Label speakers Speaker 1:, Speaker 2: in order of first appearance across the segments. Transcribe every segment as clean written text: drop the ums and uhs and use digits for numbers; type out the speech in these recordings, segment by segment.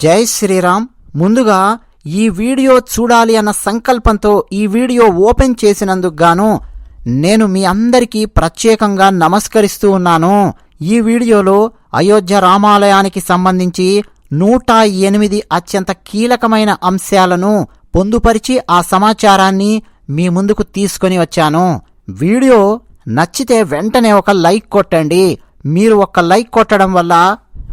Speaker 1: జై శ్రీరామ్. ముందుగా ఈ వీడియో చూడాలి అన్న సంకల్పంతో ఈ వీడియో ఓపెన్ చేసినందుకు గాను నేను మీ అందరికీ ప్రత్యేకంగా నమస్కరిస్తూ ఉన్నాను. ఈ వీడియోలో అయోధ్య రామాలయానికి సంబంధించి 108 అత్యంత కీలకమైన అంశాలను పొందుపరిచి ఆ సమాచారాన్ని మీ ముందుకు తీసుకొని వచ్చాను. వీడియో నచ్చితే వెంటనే ఒక లైక్ కొట్టండి. మీరు ఒక లైక్ కొట్టడం వల్ల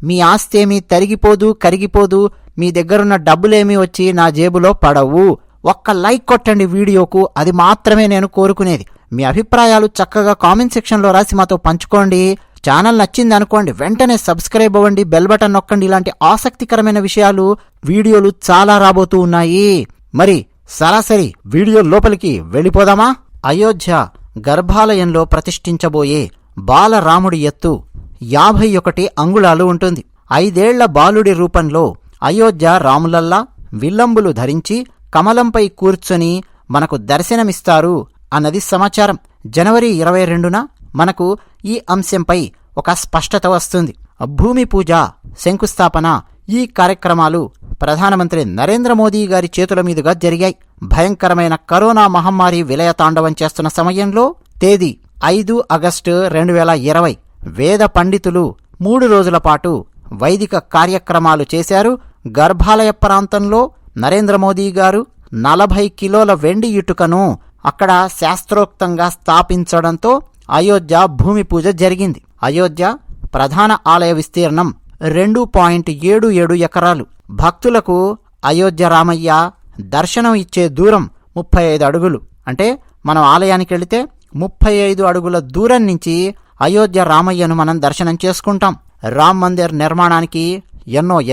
Speaker 1: మీ ఆస్తి ఏమీ తరిగిపోదు, కరిగిపోదు, మీ దగ్గరున్న డబ్బులేమీ వచ్చి నా జేబులో పడవు. ఒక్క లైక్ కొట్టండి వీడియోకు, అది మాత్రమే నేను కోరుకునేది. మీ అభిప్రాయాలు చక్కగా కామెంట్ సెక్షన్లో రాసి మాతో పంచుకోండి. ఛానల్ నచ్చింది అనుకోండి, వెంటనే సబ్స్క్రైబ్ అవ్వండి, బెల్ బటన్ నొక్కండి. ఇలాంటి ఆసక్తికరమైన విషయాలు వీడియోలు చాలా రాబోతూ ఉన్నాయి. మరి సరాసరి వీడియో లోపలికి వెళ్ళిపోదామా? అయోధ్య గర్భాలయంలో ప్రతిష్ఠించబోయే బాలరాముడి ఎత్తు 51 అంగుళాలు ఉంటుంది. 5 ఏళ్ల బాలుడి రూపంలో అయోధ్య రాములల్లా విల్లంబులు ధరించి కమలంపై కూర్చొని మనకు దర్శనమిస్తారు అన్నది సమాచారం. జనవరి 22న మనకు ఈ అంశంపై ఒక స్పష్టత వస్తుంది. భూమి పూజ, శంకుస్థాపన ఈ కార్యక్రమాలు ప్రధానమంత్రి నరేంద్ర మోదీ గారి చేతుల మీదుగా జరిగాయి. భయంకరమైన కరోనా మహమ్మారి విలయతాండవం చేస్తున్న సమయంలో తేదీ 5 ఆగస్టు 2020 వేద పండితులు 3 రోజుల పాటు వైదిక కార్యక్రమాలు చేశారు. గర్భాలయ ప్రాంతంలో నరేంద్ర మోదీ గారు 40 కిలోల వెండి ఇటుకను అక్కడ శాస్త్రోక్తంగా స్థాపించడంతో అయోధ్య భూమి పూజ జరిగింది. అయోధ్య ప్రధాన ఆలయ విస్తీర్ణం 2.77 ఎకరాలు. భక్తులకు అయోధ్య రామయ్య దర్శనం ఇచ్చే దూరం 35 అడుగులు. అంటే మనం ఆలయానికి వెళితే 35 అడుగుల దూరం నుంచి అయోధ్య రామయ్యను మనం దర్శనం చేసుకుంటాం. రామ్ మందిర్ నిర్మాణానికి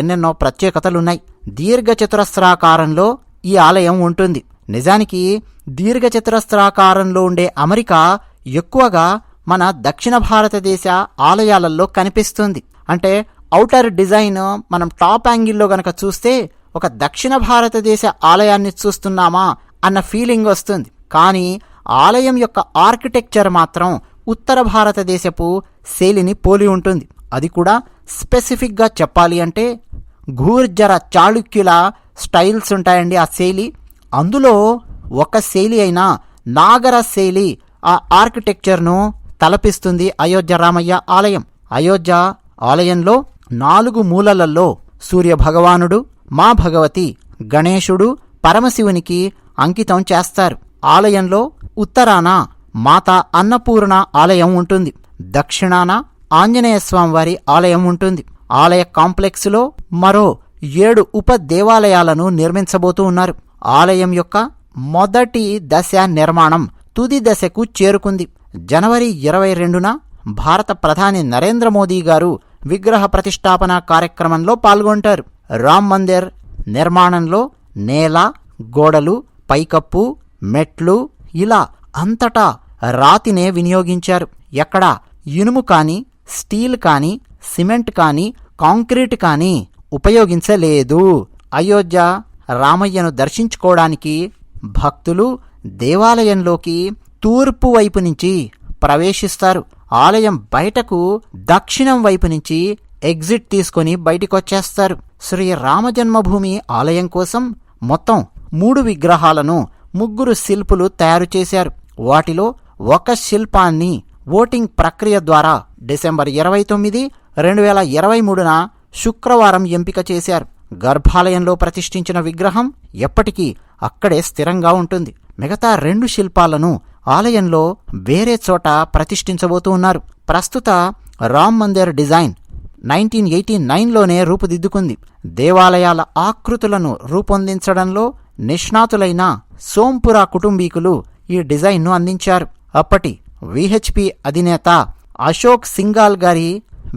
Speaker 1: ఎన్నెన్నో ప్రత్యేకతలున్నాయి. దీర్ఘచతురస్రాకారంలో ఈ ఆలయం ఉంటుంది. నిజానికి దీర్ఘచతురస్రాకారంలో ఉండే అమెరికా ఎక్కువగా మన దక్షిణ భారతదేశ ఆలయాలలో కనిపిస్తుంది. అంటే ఔటర్ డిజైన్ మనం టాప్ యాంగిల్లో గనక చూస్తే ఒక దక్షిణ భారతదేశ ఆలయాన్ని చూస్తున్నామా అన్న ఫీలింగ్ వస్తుంది. కానీ ఆలయం యొక్క ఆర్కిటెక్చర్ మాత్రం ఉత్తర భారతదేశపు శైలిని పోలి ఉంటుంది. అది కూడా స్పెసిఫిక్గా చెప్పాలి అంటే ఘూర్జర చాళుక్యుల స్టైల్స్ ఉంటాయండి ఆ శైలి. అందులో ఒక శైలి అయిన నాగర శైలి ఆ ఆర్కిటెక్చర్ను తలపిస్తుంది అయోధ్య రామయ్య ఆలయం. అయోధ్య ఆలయంలో 4 మూలలలో సూర్య భగవానుడు, మా భగవతి, గణేశుడు, పరమశివునికి అంకితం చేస్తారు. ఆలయంలో ఉత్తరాన మాతా అన్నపూర్ణ ఆలయం ఉంటుంది. దక్షిణాన ఆంజనేయ స్వామివారి ఆలయం ఉంటుంది. ఆలయ కాంప్లెక్స్లో మరో 7 ఉప దేవాలయాలను నిర్మించబోతూ ఉన్నారు. ఆలయం యొక్క మొదటి దశ నిర్మాణం తుది దశకు చేరుకుంది. జనవరి 22న భారత ప్రధాని నరేంద్ర మోదీ గారు విగ్రహ ప్రతిష్టాపన కార్యక్రమంలో పాల్గొంటారు. రామ్ మందిర్ నిర్మాణంలో నేల, గోడలు, పైకప్పు, మెట్లు ఇలా అంతటా రాతినే వినియోగించారు. ఎక్కడ ఇనుము కానీ, స్టీల్ కానీ, సిమెంట్ కానీ, కాంక్రీట్ కానీ ఉపయోగించలేదు. అయోధ్య రామయ్యను దర్శించుకోవడానికి భక్తులు దేవాలయంలోకి తూర్పు వైపు నుంచి ప్రవేశిస్తారు. ఆలయం బయటకు దక్షిణం వైపు నుంచి ఎగ్జిట్ తీసుకొని బయటికొచ్చేస్తారు. శ్రీ రామజన్మభూమి ఆలయం కోసం మొత్తం 3 విగ్రహాలను 3 శిల్పులు తయారు చేశారు. వాటిలో ఒక శిల్పాన్ని ఓటింగ్ ప్రక్రియ ద్వారా డిసెంబర్ 29, 2023న శుక్రవారం ఎంపిక చేశారు. గర్భాలయంలో ప్రతిష్ఠించిన విగ్రహం ఎప్పటికీ అక్కడే స్థిరంగా ఉంటుంది. మిగతా 2 శిల్పాలను ఆలయంలో వేరే చోట ప్రతిష్ఠించబోతూ ఉన్నారు. ప్రస్తుత రామ్ మందిర్ డిజైన్ 1989లోనే రూపుదిద్దుకుంది. దేవాలయాల ఆకృతులను రూపొందించడంలో నిష్ణాతులైన సోంపురా కుటుంబీకులు ఈ డిజైన్ను అందించారు. అప్పటి విహెచ్పి అధినేత అశోక్ సింఘాల్ గారి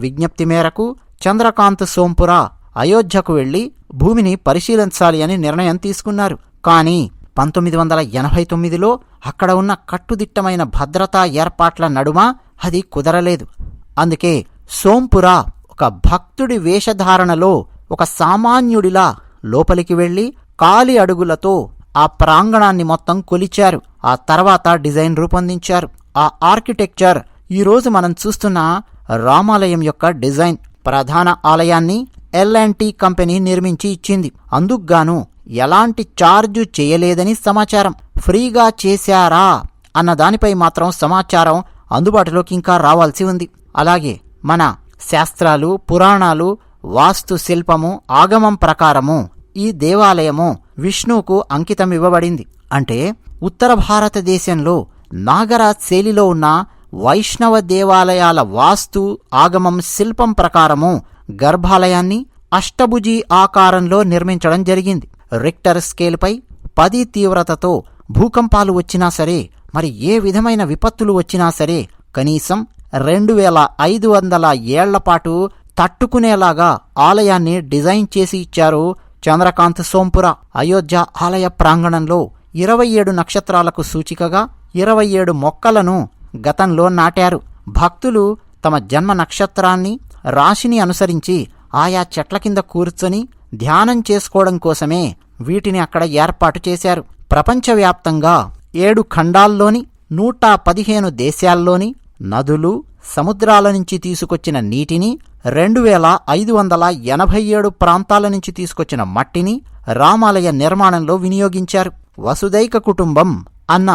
Speaker 1: విజ్ఞప్తి మేరకు చంద్రకాంత్ సోంపురా అయోధ్యకు వెళ్లి భూమిని పరిశీలించాలి అని నిర్ణయం తీసుకున్నారు. కానీ 1989లో అక్కడ ఉన్న కట్టుదిట్టమైన భద్రతా ఏర్పాట్ల నడుమ అది కుదరలేదు. అందుకే సోంపురా ఒక భక్తుడి వేషధారణలో ఒక సామాన్యుడిలా లోపలికి వెళ్లి కాలి అడుగులతో ఆ ప్రాంగణాన్ని మొత్తం కొలిచారు. ఆ తర్వాత డిజైన్ రూపొందించారు. ఆ ఆర్కిటెక్చర్ ఈరోజు మనం చూస్తున్న రామాలయం యొక్క డిజైన్. ప్రధాన ఆలయాన్ని L&T కంపెనీ నిర్మించి ఇచ్చింది. అందుకుగాను ఎలాంటి ఛార్జు చేయలేదని సమాచారం. ఫ్రీగా చేశారా అన్న దానిపై మాత్రం సమాచారం అందుబాటులోకి ఇంకా రావాల్సి ఉంది. అలాగే మన శాస్త్రాలు, పురాణాలు, వాస్తు శిల్పము, ఆగమం ప్రకారము ఈ దేవాలయము విష్ణువుకు అంకితం ఇవ్వబడింది. అంటే ఉత్తర భారతదేశంలో నాగరాజ్ శైలిలో ఉన్న వైష్ణవ దేవాలయాల వాస్తు, ఆగమం, శిల్పం ప్రకారము గర్భాలయాన్ని అష్టభుజీ ఆకారంలో నిర్మించడం జరిగింది. రిక్టర్ స్కేల్పై 10 తీవ్రతతో భూకంపాలు వచ్చినా సరే, మరి ఏ విధమైన విపత్తులు వచ్చినా సరే కనీసం 2500 ఏళ్లపాటు తట్టుకునేలాగా ఆలయాన్ని డిజైన్ చేసి ఇచ్చారు చంద్రకాంత్ సోంపుర. అయోధ్య ఆలయ ప్రాంగణంలో 27 నక్షత్రాలకు సూచికగా 27 మొక్కలను గతంలో నాటారు. భక్తులు తమ జన్మ నక్షత్రాన్ని, రాశిని అనుసరించి ఆయా చెట్ల కింద కూర్చొని ధ్యానం చేసుకోవడం కోసమే వీటిని అక్కడ ఏర్పాటు చేశారు. ప్రపంచవ్యాప్తంగా 7 ఖండాల్లోని 115 దేశాల్లోని నదులు, సముద్రాల నుంచి తీసుకొచ్చిన నీటిని, 2587 ప్రాంతాల నుంచి తీసుకొచ్చిన మట్టిని రామాలయ నిర్మాణంలో వినియోగించారు. వసుదైక కుటుంబం అన్న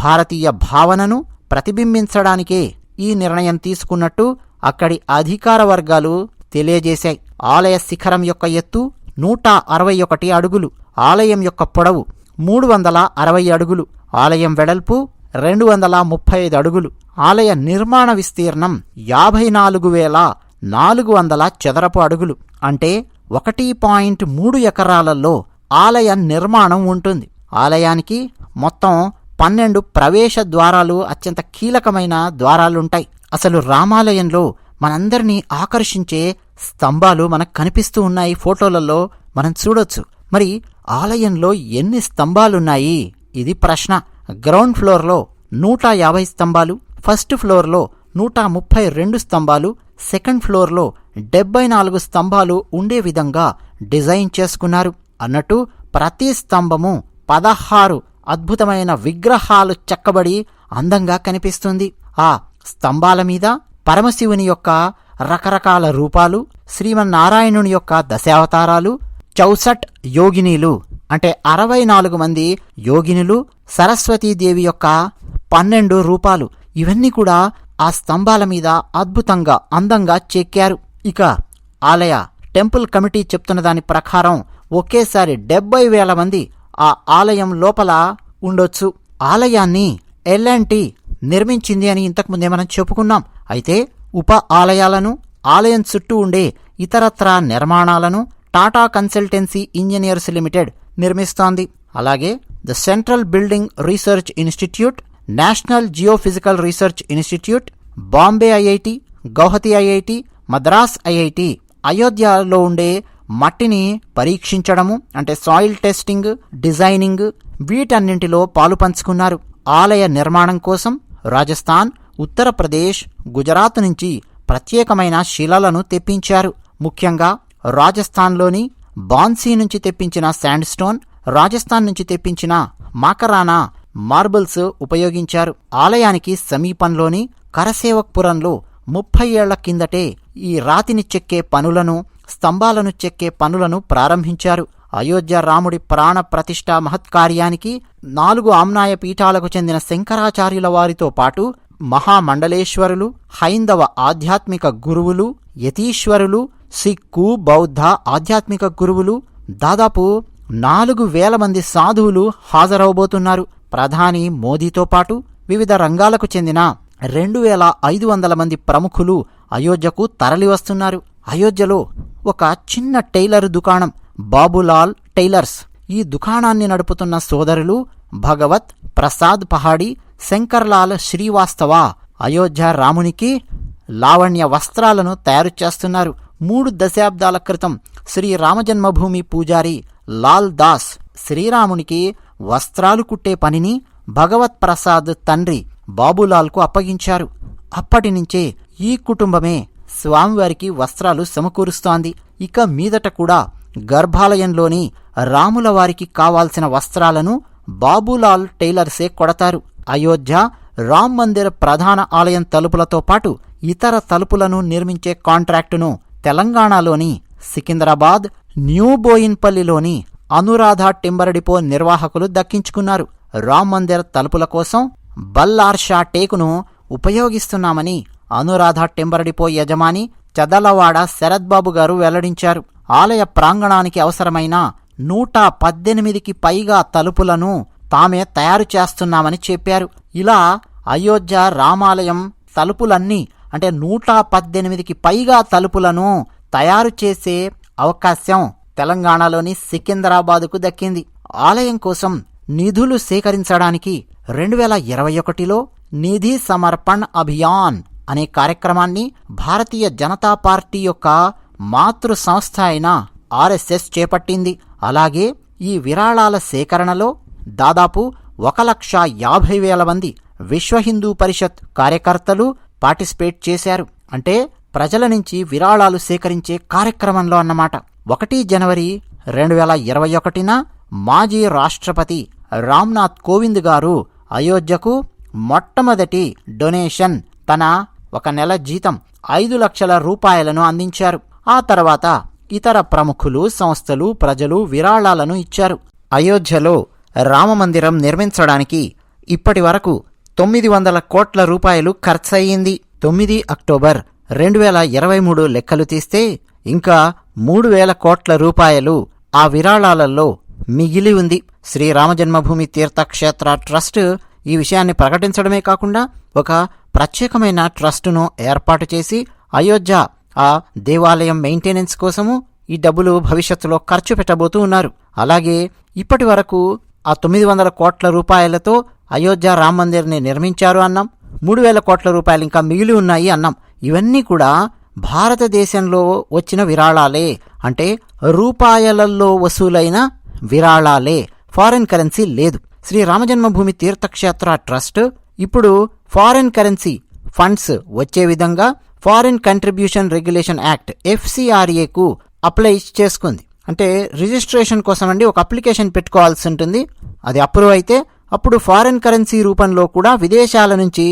Speaker 1: భారతీయ భావనను ప్రతిబింబించడానికే ఈ నిర్ణయం తీసుకున్నట్టు అక్కడి అధికార వర్గాలు తెలియజేశాయి. ఆలయ శిఖరం యొక్క ఎత్తు 161 అడుగులు, ఆలయం యొక్క పొడవు 360 అడుగులు, ఆలయం వెడల్పు 235 అడుగులు, ఆలయ నిర్మాణ విస్తీర్ణం 54,400 చదరపు అడుగులు. అంటే 1.3 ఎకరాలలో ఆలయ నిర్మాణం ఉంటుంది. ఆలయానికి మొత్తం 12 ప్రవేశ ద్వారాలు, అత్యంత కీలకమైన ద్వారాలుంటాయి. అసలు రామాలయంలో మనందరినీ ఆకర్షించే స్తంభాలు మనకు కనిపిస్తూ ఉన్నాయి. ఫోటోలలో మనం చూడొచ్చు. మరి ఆలయంలో ఎన్ని స్తంభాలున్నాయి? ఇది ప్రశ్న. గ్రౌండ్ ఫ్లోర్లో 150 స్తంభాలు, ఫస్ట్ ఫ్లోర్లో 132 స్తంభాలు, సెకండ్ ఫ్లోర్లో 74 స్తంభాలు ఉండే విధంగా డిజైన్ చేసుకున్నారు. అన్నట్టు ప్రతి స్తంభము 16 అద్భుతమైన విగ్రహాలు చెక్కబడి అందంగా కనిపిస్తుంది. ఆ స్తంభాల మీద పరమశివుని యొక్క రకరకాల రూపాలు, శ్రీమన్నారాయణుని యొక్క దశావతారాలు, 64 యోగినీలు అంటే 64 మంది యోగినులు, సరస్వతీదేవి యొక్క 12 రూపాలు, ఇవన్నీ కూడా ఆ స్తంభాల మీద అద్భుతంగా అందంగా చెక్కారు. ఇక ఆలయ టెంపుల్ కమిటీ చెప్తున్న దాని ప్రకారం ఒకేసారి 70,000 మంది ఆ ఆలయం లోపల ఉండొచ్చు. ఆలయాన్ని L&T నిర్మించింది అని ఇంతకుముందే మనం చెప్పుకున్నాం. అయితే ఉప ఆలయాలను, ఆలయం చుట్టూ ఉండే ఇతరత్రా నిర్మాణాలను టాటా కన్సల్టెన్సీ ఇంజనీర్స్ లిమిటెడ్ నిర్మిస్తోంది. అలాగే the central building research institute, national geophysical research institute, Bombay IIT, Guwahati IIT, Madras IIT అయోధ్యలో ఉండే మట్టిని పరీక్షించడము అంటే సాయిల్ టెస్టింగ్, డిజైనింగ్ వీటన్నింటిలో పాలు పంచుకున్నారు. ఆలయ నిర్మాణం కోసం రాజస్థాన్, ఉత్తరప్రదేశ్, గుజరాత్ నుంచి ప్రత్యేకమైన శిలలను తెప్పించారు. ముఖ్యంగా రాజస్థాన్లోని బాన్సీ నుంచి తెప్పించిన శాండ్ స్టోన్, రాజస్థాన్ నుంచి తెప్పించిన మాకరానా మార్బుల్స్ ఉపయోగించారు. ఆలయానికి సమీపంలోని కరసేవక్పురంలో 30 ఏళ్ల కిందటే ఈ రాతిని చెక్కే పనులను, స్తంభాలను చెక్కే పనులను ప్రారంభించారు. అయోధ్య రాముడి ప్రాణ ప్రతిష్ఠా మహత్కార్యానికి 4 ఆమ్నాయ పీఠాలకు చెందిన శంకరాచార్యుల వారితో పాటు మహామండలేశ్వరులు, హైందవ ఆధ్యాత్మిక గురువులు, యతీశ్వరులు, సిక్కు, బౌద్ధ ఆధ్యాత్మిక గురువులు, దాదాపు 4,000 మంది సాధువులు హాజరవబోతున్నారు. ప్రధాని మోదీతో పాటు వివిధ రంగాలకు చెందిన 2,500 మంది ప్రముఖులు అయోధ్యకు తరలివస్తున్నారు. అయోధ్యలో ఒక చిన్న టైలర్ దుకాణం బాబులాల్ టైలర్స్, ఈ దుకాణాన్ని నడుపుతున్న సోదరులు భగవత్ ప్రసాద్ పహాడి, శంకర్లాల్ శ్రీవాస్తవ అయోధ్య రామునికి లావణ్య వస్త్రాలను తయారు చేస్తున్నారు. 3 దశాబ్దాల క్రితం శ్రీరామజన్మభూమి పూజారి లాల్ దాస్ శ్రీరామునికి వస్త్రాలు కుట్టే పనిని భగవత్ ప్రసాద్ తండ్రి బాబులాల్కు అప్పగించారు. అప్పటినుంచే ఈ కుటుంబమే స్వామివారికి వస్త్రాలు సమకూరుస్తోంది. ఇక మీదట కూడా గర్భాలయంలోని రాముల వారికి కావాల్సిన వస్త్రాలను బాబులాల్ టైలర్సే కొడతారు. అయోధ్య రామ్ మందిర్ ప్రధాన ఆలయం తలుపులతో పాటు ఇతర తలుపులను నిర్మించే కాంట్రాక్టును తెలంగాణలోని సికింద్రాబాద్ న్యూ బోయిన్పల్లిలోని అనురాధ టింబర్ డిపో నిర్వాహకులు దక్కించుకున్నారు. రామ్ మందిర్ తలుపుల కోసం బల్లార్షా టేకును ఉపయోగిస్తున్నామని అనురాధ టింబర్ డిపో యజమాని చదలవాడ శరత్ బాబు గారు వెల్లడించారు. ఆలయ ప్రాంగణానికి అవసరమైన 118కి పైగా తలుపులను తామే తయారు చేస్తున్నామని చెప్పారు. ఇలా అయోధ్య రామాలయం తలుపులన్నీ అంటే 118కి పైగా తలుపులను తయారు చేసే అవకాశం తెలంగాణలోని సికింద్రాబాదుకు దక్కింది. ఆలయం కోసం నిధులు సేకరించడానికి 2021లో నిధి సమర్పణ్ అభియాన్ అనే కార్యక్రమాన్ని భారతీయ జనతా పార్టీ యొక్క మాతృ సంస్థ అయిన ఆర్ఎస్ఎస్ చేపట్టింది. అలాగే ఈ విరాళాల సేకరణలో దాదాపు 1,50,000 మంది విశ్వ హిందూ పరిషత్ కార్యకర్తలు పార్టిసిపేట్ చేశారు. అంటే ప్రజల నుంచి విరాళాలు సేకరించే కార్యక్రమంలో అన్నమాట. 1 జనవరి 2021న మాజీ రాష్ట్రపతి రామ్నాథ్ కోవింద్ గారు అయోధ్యకు మొట్టమొదటి డొనేషన్ తన 1 నెల జీతం 5 లక్షల రూపాయలను అందించారు. ఆ తర్వాత ఇతర ప్రముఖులు, సంస్థలు, ప్రజలు విరాళాలను ఇచ్చారు. అయోధ్యలో రామమందిరం నిర్మించడానికి ఇప్పటి వరకు 900 కోట్ల రూపాయలు ఖర్చయింది. 9 అక్టోబర్ 2023 లెక్కలు తీస్తే ఇంకా 3,000 కోట్ల రూపాయలు ఆ విరాళాలలో మిగిలి ఉంది. శ్రీరామజన్మభూమి తీర్థక్షేత్ర ట్రస్ట్ ఈ విషయాన్ని ప్రకటించడమే కాకుండా ఒక ప్రత్యేకమైన ట్రస్టును ఏర్పాటు చేసి అయోధ్య ఆ దేవాలయం మెయింటెనెన్స్ కోసము ఈ డబ్బులు భవిష్యత్తులో ఖర్చు పెట్టబోతూ ఉన్నారు. అలాగే ఇప్పటి వరకు ఆ 900 కోట్ల రూపాయలతో అయోధ్య రామ్ మందిర్ని నిర్మించారు అన్నాం. 3,000 కోట్ల రూపాయలు ఇంకా మిగిలి ఉన్నాయి అన్నాం. ఇవన్నీ కూడా భారతదేశంలో వచ్చిన విరాళాలే, అంటే రూపాయలలో వసూలైన విరాళాలే, ఫారెన్ కరెన్సీ లేదు. శ్రీ రామజన్మభూమి తీర్థక్షేత్ర ట్రస్ట్ ఇప్పుడు ఫారెన్ కరెన్సీ ఫండ్స్ వచ్చే విధంగా ఫారిన్ కంట్రిబ్యూషన్ రెగ్యులేషన్ యాక్ట్ FCRAకు అప్లై చేసుకుంది. అంటే రిజిస్ట్రేషన్ కోసం అండి ఒక అప్లికేషన్ పెట్టుకోవాల్సి ఉంటుంది. అది అప్రూవ్ అయితే అప్పుడు ఫారిన్ కరెన్సీ రూపంలో కూడా విదేశాల నుంచి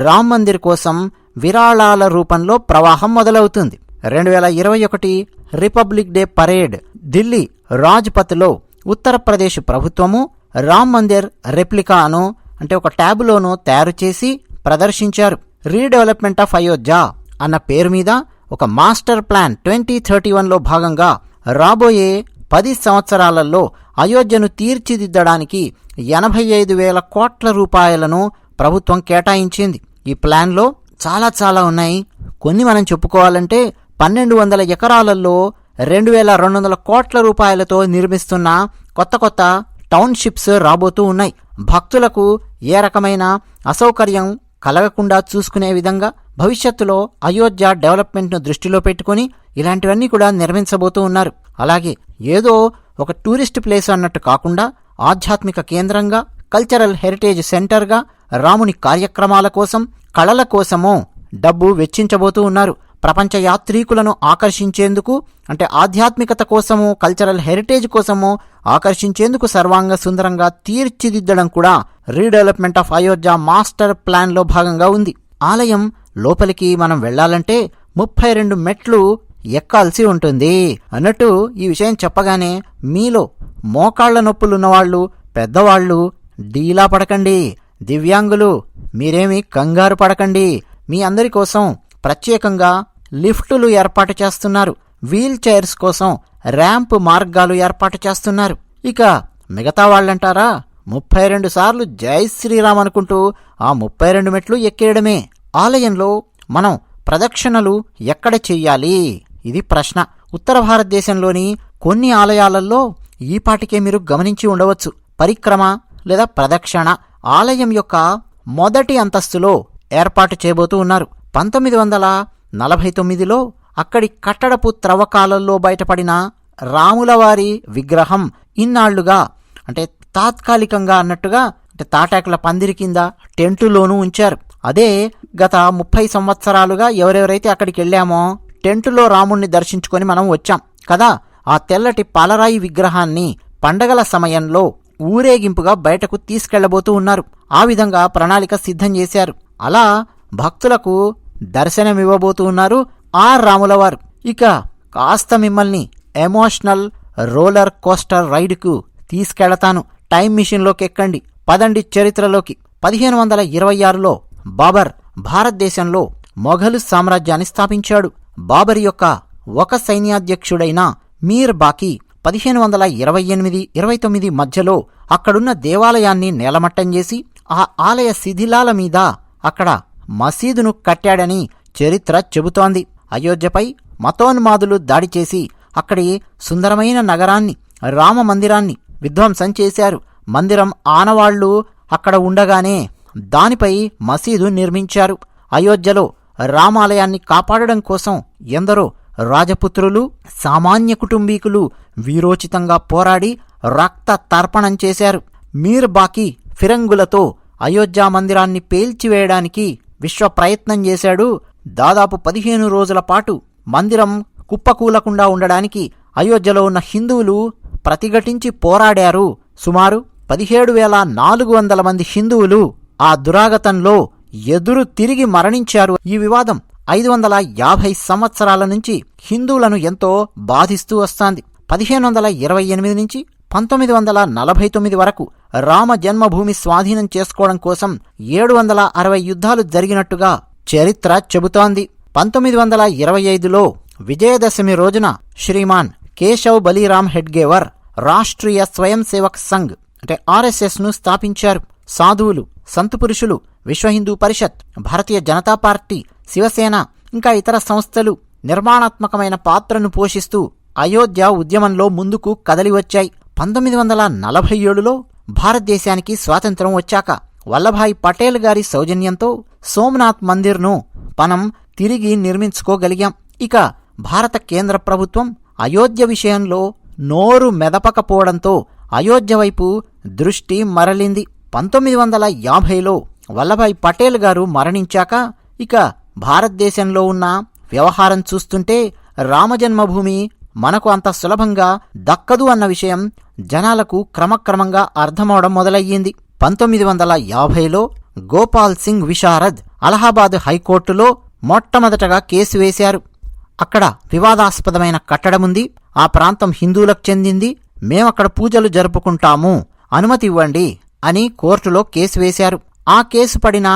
Speaker 1: రామ్ మందిర్ కోసం విరాళాల రూపంలో ప్రవాహం మొదలవుతుంది. 2021 రిపబ్లిక్ డే పరేడ్ ఢిల్లీ రాజ్పథ్లో ఉత్తరప్రదేశ్ ప్రభుత్వము రామ్ మందిర్ రెప్లికాను అంటే ఒక ట్యాబులోను తయారు చేసి ప్రదర్శించారు. రీడెవలప్మెంట్ ఆఫ్ అయోధ్య అన్న పేరు మీద ఒక మాస్టర్ ప్లాన్ 2031లో భాగంగా రాబోయే 10 సంవత్సరాలలో అయోధ్యను తీర్చిదిద్దడానికి 85,000 కోట్ల రూపాయలను ప్రభుత్వం కేటాయించింది. ఈ ప్లాన్లో చాలా ఉన్నాయి. కొన్ని మనం చెప్పుకోవాలంటే 1,200 ఎకరాలలో 2,200 కోట్ల రూపాయలతో నిర్మిస్తున్న కొత్త టౌన్షిప్స్ రాబోతూ ఉన్నాయి. భక్తులకు ఏ రకమైన అసౌకర్యం కలగకుండా చూసుకునే విధంగా భవిష్యత్తులో అయోధ్య డెవలప్మెంట్ను దృష్టిలో పెట్టుకుని ఇలాంటివన్నీ కూడా నిర్మించబోతూ ఉన్నారు. అలాగే ఏదో ఒక టూరిస్ట్ ప్లేస్ అన్నట్టు కాకుండా ఆధ్యాత్మిక కేంద్రంగా, కల్చరల్ హెరిటేజ్ సెంటర్గా రాముని కార్యక్రమాల కోసం, కళల కోసము డబ్బు వెచ్చించబోతూ ఉన్నారు. ప్రపంచ యాత్రికులను ఆకర్షించేందుకు అంటే ఆధ్యాత్మికత కోసము, కల్చరల్ హెరిటేజ్ కోసము ఆకర్షించేందుకు సర్వాంగ సుందరంగా తీర్చిదిద్దడం కూడా రీడెవలప్మెంట్ ఆఫ్ అయోధ్య మాస్టర్ ప్లాన్లో భాగంగా ఉంది. ఆలయం లోపలికి మనం వెళ్లాలంటే 32 మెట్లు ఎక్కాల్సి ఉంటుంది అన్నట్టు ఈ విషయం చెప్పగానే మీలో మోకాళ్ల నొప్పులున్నవాళ్లు, పెద్దవాళ్లు డీలా పడకండి. దివ్యాంగులు మీరేమీ కంగారు పడకండి. మీ అందరి కోసం ప్రత్యేకంగా లిఫ్టులు ఏర్పాటు చేస్తున్నారు. వీల్ చైర్స్ కోసం ర్యాంప్ మార్గాలు ఏర్పాటు చేస్తున్నారు. ఇక మిగతా వాళ్ళంటారా 32 సార్లు జై శ్రీరామ్ అనుకుంటూ ఆ 32 మెట్లు ఎక్కేయడమే. ఆలయంలో మనం ప్రదక్షిణలు ఎక్కడ చెయ్యాలి? ఇది ప్రశ్న. ఉత్తర భారతదేశంలోని కొన్ని ఆలయాలలో ఈపాటికే మీరు గమనించి ఉండవచ్చు. పరిక్రమ లేదా ప్రదక్షిణ ఆలయం యొక్క మొదటి అంతస్తులో ఏర్పాటు చేయబోతూ ఉన్నారు. 1949లో అక్కడి కట్టడపు త్రవ్వకాలలో బయటపడిన రాములవారి విగ్రహం ఇన్నాళ్లుగా అంటే తాత్కాలికంగా అన్నట్టుగా అంటే తాటాకుల పందిరి కింద టెంటులోనూ ఉంచారు. అదే గత 30 సంవత్సరాలుగా ఎవరెవరైతే అక్కడికి వెళ్ళామో టెంటులో రాముణ్ణి దర్శించుకొని మనం వచ్చాం కదా. ఆ తెల్లటి పాలరాయి విగ్రహాన్ని పండగల సమయంలో ఊరేగింపుగా బయటకు తీసుకెళ్లబోతూ ఉన్నారు. ఆ విధంగా ప్రణాళిక సిద్ధం చేశారు. అలా భక్తులకు దర్శనమివ్వబోతూ ఉన్నారు ఆ రాములవారు. ఇక కాస్త మిమ్మల్ని ఎమోషనల్ రోలర్ కోస్టర్ రైడ్కు తీసుకెళతాను. టైం మిషన్లోకి ఎక్కండి, పదండి చరిత్రలోకి. 1526లో బాబర్ భారతదేశంలో మొఘలు సామ్రాజ్యాన్ని స్థాపించాడు. బాబర్ యొక్క ఒక సైన్యాధ్యక్షుడైన మీర్ బాకీ 1528-29 మధ్యలో అక్కడున్న దేవాలయాన్ని నేలమట్టం చేసి ఆ ఆలయ శిథిలాల మీద అక్కడ మసీదును కట్టాడని చరిత్ర చెబుతోంది. అయోధ్యపై మతోన్మాదులు దాడి చేసి అక్కడి సుందరమైన నగరాన్ని, రామ మందిరాన్ని విధ్వంసం చేశారు. మందిరం ఆనవాళ్లు అక్కడ ఉండగానే దానిపై మసీదు నిర్మించారు. అయోధ్యలో రామాలయాన్ని కాపాడడం కోసం ఎందరో రాజపుత్రులు, సామాన్య కుటుంబీకులు వీరోచితంగా పోరాడి రక్త తర్పణం చేశారు. మీర్ బాకీ ఫిరంగులతో అయోధ్య మందిరాన్ని పేల్చివేయడానికి విశ్వ ప్రయత్నం చేశాడు. దాదాపు 15 రోజుల పాటు మందిరం కుప్పకూలకుండా ఉండడానికి అయోధ్యలో ఉన్న హిందువులు ప్రతిఘటించి పోరాడారు. సుమారు 17,400 మంది హిందువులు ఆ దురాగతంలో ఎదురు తిరిగి మరణించారు. ఈ వివాదం 550 సంవత్సరాల నుంచి హిందువులను ఎంతో బాధిస్తూ వస్తోంది. 1528 నుంచి 1949 వరకు రామ జన్మభూమి స్వాధీనం చేసుకోవడం కోసం 760 యుద్ధాలు జరిగినట్టుగా చరిత్ర చెబుతోంది. 1925లో విజయదశమి రోజున శ్రీమాన్ కేశవ్ బలీరామ్ హెడ్గేవర్ రాష్ట్రీయ స్వయం సేవక్ సంఘ్ అంటే RSSను స్థాపించారు. సాధువులు, సంతుపురుషులు, విశ్వ హిందూ పరిషత్, భారతీయ జనతా పార్టీ, శివసేన ఇంకా ఇతర సంస్థలు నిర్మాణాత్మకమైన పాత్రను పోషిస్తూ అయోధ్య ఉద్యమంలో ముందుకు కదలివచ్చాయి. 1947లో భారతదేశానికి స్వాతంత్రం వచ్చాక వల్లభాయ్ పటేల్ గారి సౌజన్యంతో సోమనాథ్ మందిర్ను మనం తిరిగి నిర్మించుకోగలిగాం. ఇక భారత కేంద్ర ప్రభుత్వం అయోధ్య విషయంలో నోరు మెదపకపోవడంతో అయోధ్య వైపు దృష్టి మరలింది. 1950లో వల్లభాయ్ పటేల్ గారు మరణించాక ఇక భారతదేశంలో ఉన్న వ్యవహారం చూస్తుంటే రామజన్మభూమి మనకు అంత సులభంగా దక్కదు అన్న విషయం జనాలకు క్రమక్రమంగా అర్థమవడం మొదలయ్యింది. 1950లో గోపాల్ సింగ్ విశారద్ అలహాబాద్ హైకోర్టులో మొట్టమొదటగా కేసు వేశారు. అక్కడ వివాదాస్పదమైన కట్టడముంది, ఆ ప్రాంతం హిందువులకు చెందింది, మేమక్కడ పూజలు జరుపుకుంటాము, అనుమతి ఇవ్వండి అని కోర్టులో కేసు వేశారు. ఆ కేసు పడిన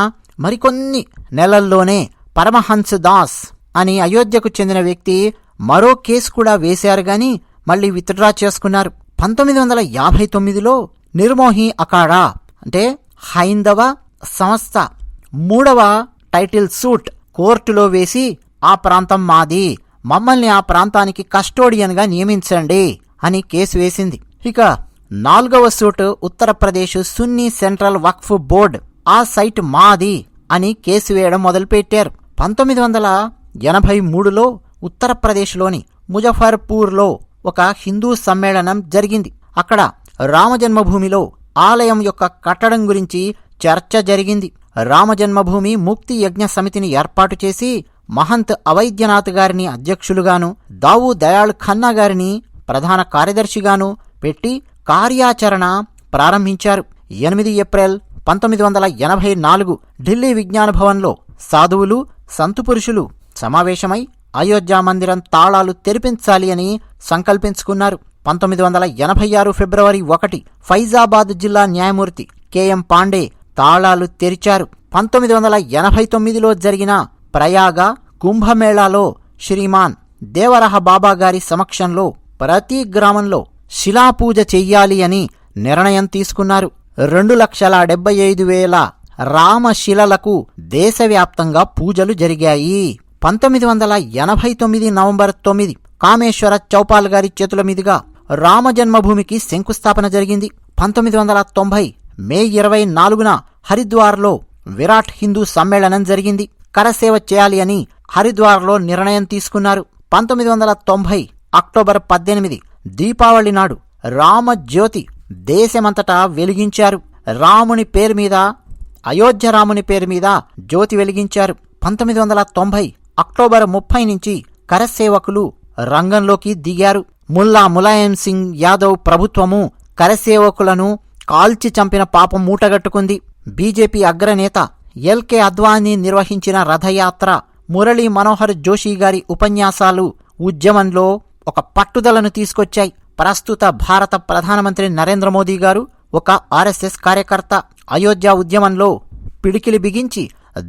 Speaker 1: మరికొన్ని నెలల్లోనే పరమహంస్ దాస్ అని అయోధ్యకు చెందిన వ్యక్తి మరో కేసు కూడా వేశారు గాని మళ్లీ విత్డ్రా చేసుకున్నారు. 1959లో నిర్మోహి అఖాడా అంటే హైందవ సంస్థ 3వ టైటిల్ సూట్ కోర్టులో వేసి ఆ ప్రాంతం మాది, మమ్మల్ని ఆ ప్రాంతానికి కస్టోడియన్గా నియమించండి అని కేసు వేసింది. ఇక 4వ సూట్ ఉత్తరప్రదేశ్ సున్నీ సెంట్రల్ వక్ఫ్ బోర్డ్ ఆ సైట్ మాది అని కేసు వేయడం మొదలుపెట్టారు. 1983లో ఉత్తరప్రదేశ్లోని ముజఫర్పూర్లో ఒక హిందూ సమ్మేళనం జరిగింది. అక్కడ రామజన్మభూమిలో ఆలయం యొక్క కట్టడం గురించి చర్చ జరిగింది. రామజన్మభూమి ముక్తి యజ్ఞ సమితిని ఏర్పాటు చేసి మహంత్ అవైద్యనాథ్ గారిని అధ్యక్షులుగాను, దావు దయాళ్ ఖన్నా గారిని ప్రధాన కార్యదర్శిగాను పెట్టి కార్యాచరణ ప్రారంభించారు. 8 ఏప్రిల్ 1984 ఢిల్లీ విజ్ఞాన భవన్లో సాధువులు, సంతుపురుషులు సమావేశమై అయోధ్య మందిరం తాళాలు తెరిపించాలి అని సంకల్పించుకున్నారు. 1986 ఫిబ్రవరి 1 ఫైజాబాద్ జిల్లా న్యాయమూర్తి కెఎం పాండే తాళాలు తెరిచారు. 1989లో జరిగిన ప్రయాగ కుంభమేళాలో శ్రీమాన్ దేవరహ బాబా గారి సమక్షంలో ప్రతి గ్రామంలో శిలాపూజ చెయ్యాలి అని నిర్ణయం తీసుకున్నారు. 2,75,000 రామశిలలకు దేశవ్యాప్తంగా పూజలు జరిగాయి. 1989 నవంబర్ 9 కామేశ్వర చౌపాల్ గారి చేతుల మీదుగా రామజన్మభూమికి శంకుస్థాపన జరిగింది. 1990 మే 24న హరిద్వార్లో విరాట్ హిందూ సమ్మేళనం జరిగింది. కరసేవ చేయాలి అని హరిద్వార్లో నిర్ణయం తీసుకున్నారు. 1990 అక్టోబర్ 18 దీపావళి నాడు రామజ్యోతి దేశమంతటా వెలిగించారు. రాముని పేరు మీద, అయోధ్య రాముని పేరు మీద జ్యోతి వెలిగించారు. 1990 అక్టోబర్ 30 నుంచి కరసేవకులు రంగంలోకి దిగారు. ముల్లా ములాయం సింగ్ యాదవ్ ప్రభుత్వము కరసేవకులను కాల్చి చంపిన పాపం మూటగట్టుకుంది. బీజేపీ అగ్రనేత ఎల్కే అద్వానీ నిర్వహించిన రథయాత్ర, మురళీ మనోహర్ జోషి గారి ఉపన్యాసాలు ఉద్యమంలో ఒక పట్టుదలను తీసుకొచ్చాయి. ప్రస్తుత భారత ప్రధానమంత్రి నరేంద్ర మోదీ గారు ఒక ఆర్ఎస్ఎస్ కార్యకర్త. అయోధ్య ఉద్యమంలో పిడికిలి బిగించి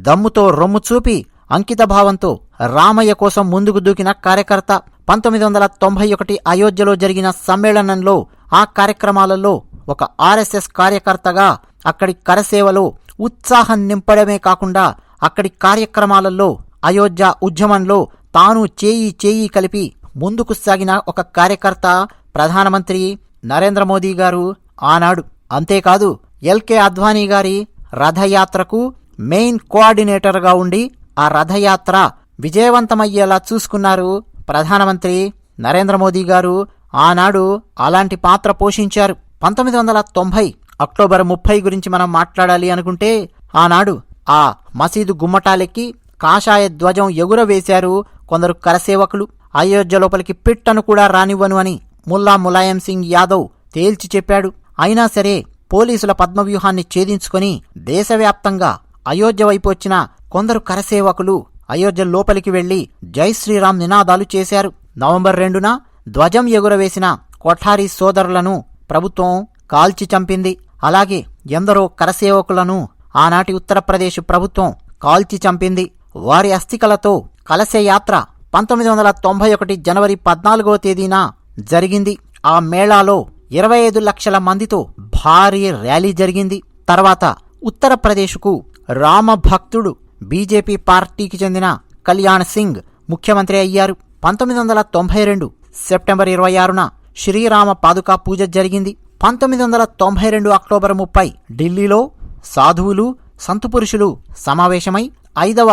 Speaker 1: దమ్ముతో రొమ్ము చూపి అంకితభావంతో రామయ్య కోసం ముందుకు దూకిన కార్యకర్త. 1991 అయోధ్యలో జరిగిన సమ్మేళనంలో ఆ కార్యక్రమాలలో ఒక ఆర్ఎస్ఎస్ కార్యకర్తగా అక్కడి కరసేవలో ఉత్సాహం నింపడమే కాకుండా అక్కడి కార్యక్రమాలలో అయోధ్య ఉద్యమంలో తాను చేయి కలిపి ముందుకు సాగిన ఒక కార్యకర్త ప్రధానమంత్రి నరేంద్ర మోదీ గారు ఆనాడు. అంతేకాదు ఎల్కే అద్వానీ గారి రథయాత్రకు మెయిన్ కోఆర్డినేటర్గా ఉండి ఆ రథయాత్ర విజయవంతమయ్యేలా చూసుకున్నారు ప్రధానమంత్రి నరేంద్ర మోదీ గారు. ఆనాడు అలాంటి పాత్ర పోషించారు. 1990 అక్టోబర్ 30 గురించి మనం మాట్లాడాలి అనుకుంటే ఆనాడు ఆ మసీదు గుమ్మటాలెక్కి కాషాయ ధ్వజం ఎగురవేశారు కొందరు కరసేవకులు. అయోధ్య లోపలికి పిట్టను కూడా రానివ్వను అని ముల్లా ములాయం సింగ్ యాదవ్ తేల్చి చెప్పాడు. అయినా సరే పోలీసుల పద్మవ్యూహాన్ని ఛేదించుకొని దేశవ్యాప్తంగా అయోధ్య వైపు వచ్చిన కొందరు కరసేవకులు అయోధ్య లోపలికి వెళ్లి జై శ్రీరామ్ నినాదాలు చేశారు. నవంబర్ 2న ధ్వజం ఎగురవేసిన కొఠారీ సోదరులను ప్రభుత్వం కాల్చి చంపింది. అలాగే ఎందరో కరసేవకులను ఆనాటి ఉత్తరప్రదేశ్ ప్రభుత్వం కాల్చి చంపింది. వారి అస్థికలతో కలశయాత్ర 1991 జనవరి 14వ తేదీన జరిగింది. ఆ మేళాలో 25 లక్షల మందితో భారీ ర్యాలీ జరిగింది. తర్వాత ఉత్తరప్రదేశ్కు రామభక్తుడు బీజేపీ పార్టీకి చెందిన కళ్యాణ్ సింగ్ ముఖ్యమంత్రి అయ్యారు. 1992 సెప్టెంబర్ 26న శ్రీరామ పాదుకా పూజ జరిగింది. 1992 అక్టోబర్ 30 ఢిల్లీలో సాధువులు సంతుపురుషులు సమావేశమై 5వ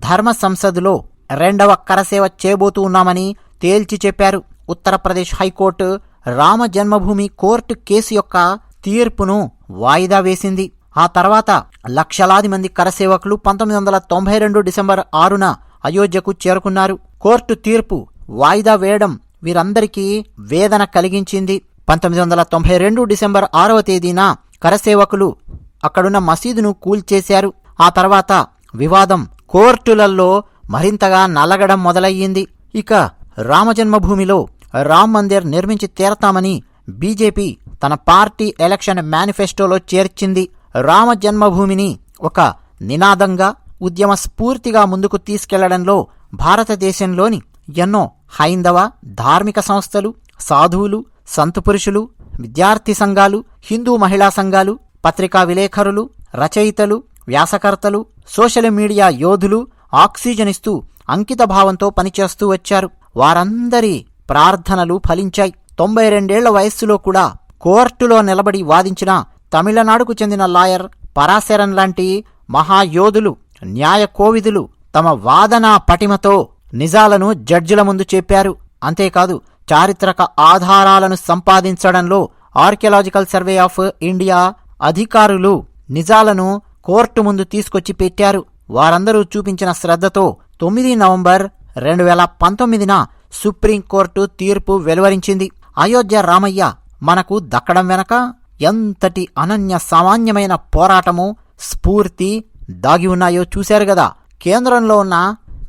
Speaker 1: ధర్మ సంసద్లో 2వ కరసేవ చేయబోతూ ఉన్నామని తేల్చి చెప్పారు. ఉత్తరప్రదేశ్ హైకోర్టు రామ జన్మభూమి కోర్టు కేసు యొక్క తీర్పును వాయిదా వేసింది. ఆ తర్వాత లక్షలాది మంది కరసేవకులు 1992 డిసెంబర్ 6న అయోధ్యకు చేరుకున్నారు. కోర్టు తీర్పు వాయిదా వేయడం వీరందరికీ వేదన కలిగించింది. 1992 డిసెంబర్ 6వ తేదీన కరసేవకులు అక్కడున్న మసీదును కూల్చేశారు. ఆ తర్వాత వివాదం కోర్టులలో మరింతగా నలగడం మొదలయ్యింది. ఇక రామజన్మభూమిలో రామ్ మందిర్ నిర్మించి తీరతామని బీజేపీ తన పార్టీ ఎలక్షన్ మేనిఫెస్టోలో చేర్చింది. రామ జన్మభూమిని ఒక నినాదంగా ఉద్యమ స్ఫూర్తిగా ముందుకు తీసుకెళ్లడంలో భారతదేశంలోని ఎన్నో హైందవ ధార్మిక సంస్థలు, సాధువులు, సంతుపురుషులు, విద్యార్థి సంఘాలు, హిందూ మహిళా సంఘాలు, పత్రికా విలేఖరులు, రచయితలు, వ్యాసకర్తలు, సోషల్ మీడియా యోధులు ఆక్సిజన్ ఇస్తూ అంకితభావంతో పనిచేస్తూ వచ్చారు. వారందరి ప్రార్థనలు ఫలించాయి. 92 వయస్సులో కూడా కోర్టులో నిలబడి వాదించిన తమిళనాడుకు చెందిన లాయర్ పరాశరన్ లాంటి మహాయోధులు, న్యాయ కోవిదులు తమ వాదనా పటిమతో నిజాలను జడ్జిల ముందు చెప్పారు. అంతేకాదు చారిత్రక ఆధారాలను సంపాదించడంలో ఆర్కియలాజికల్ సర్వే ఆఫ్ ఇండియా అధికారులు నిజాలను కోర్టు ముందు తీసుకొచ్చి పెట్టారు. వారందరూ చూపించిన శ్రద్ధతో 9 నవంబర్ 2019న సుప్రీంకోర్టు తీర్పు వెలువరించింది. అయోధ్య రామయ్య మనకు దక్కడం వెనక ఎంతటి అనన్య సామాన్యమైన పోరాటము, స్ఫూర్తి దాగి ఉన్నాయో చూశారు గదా. కేంద్రంలో ఉన్న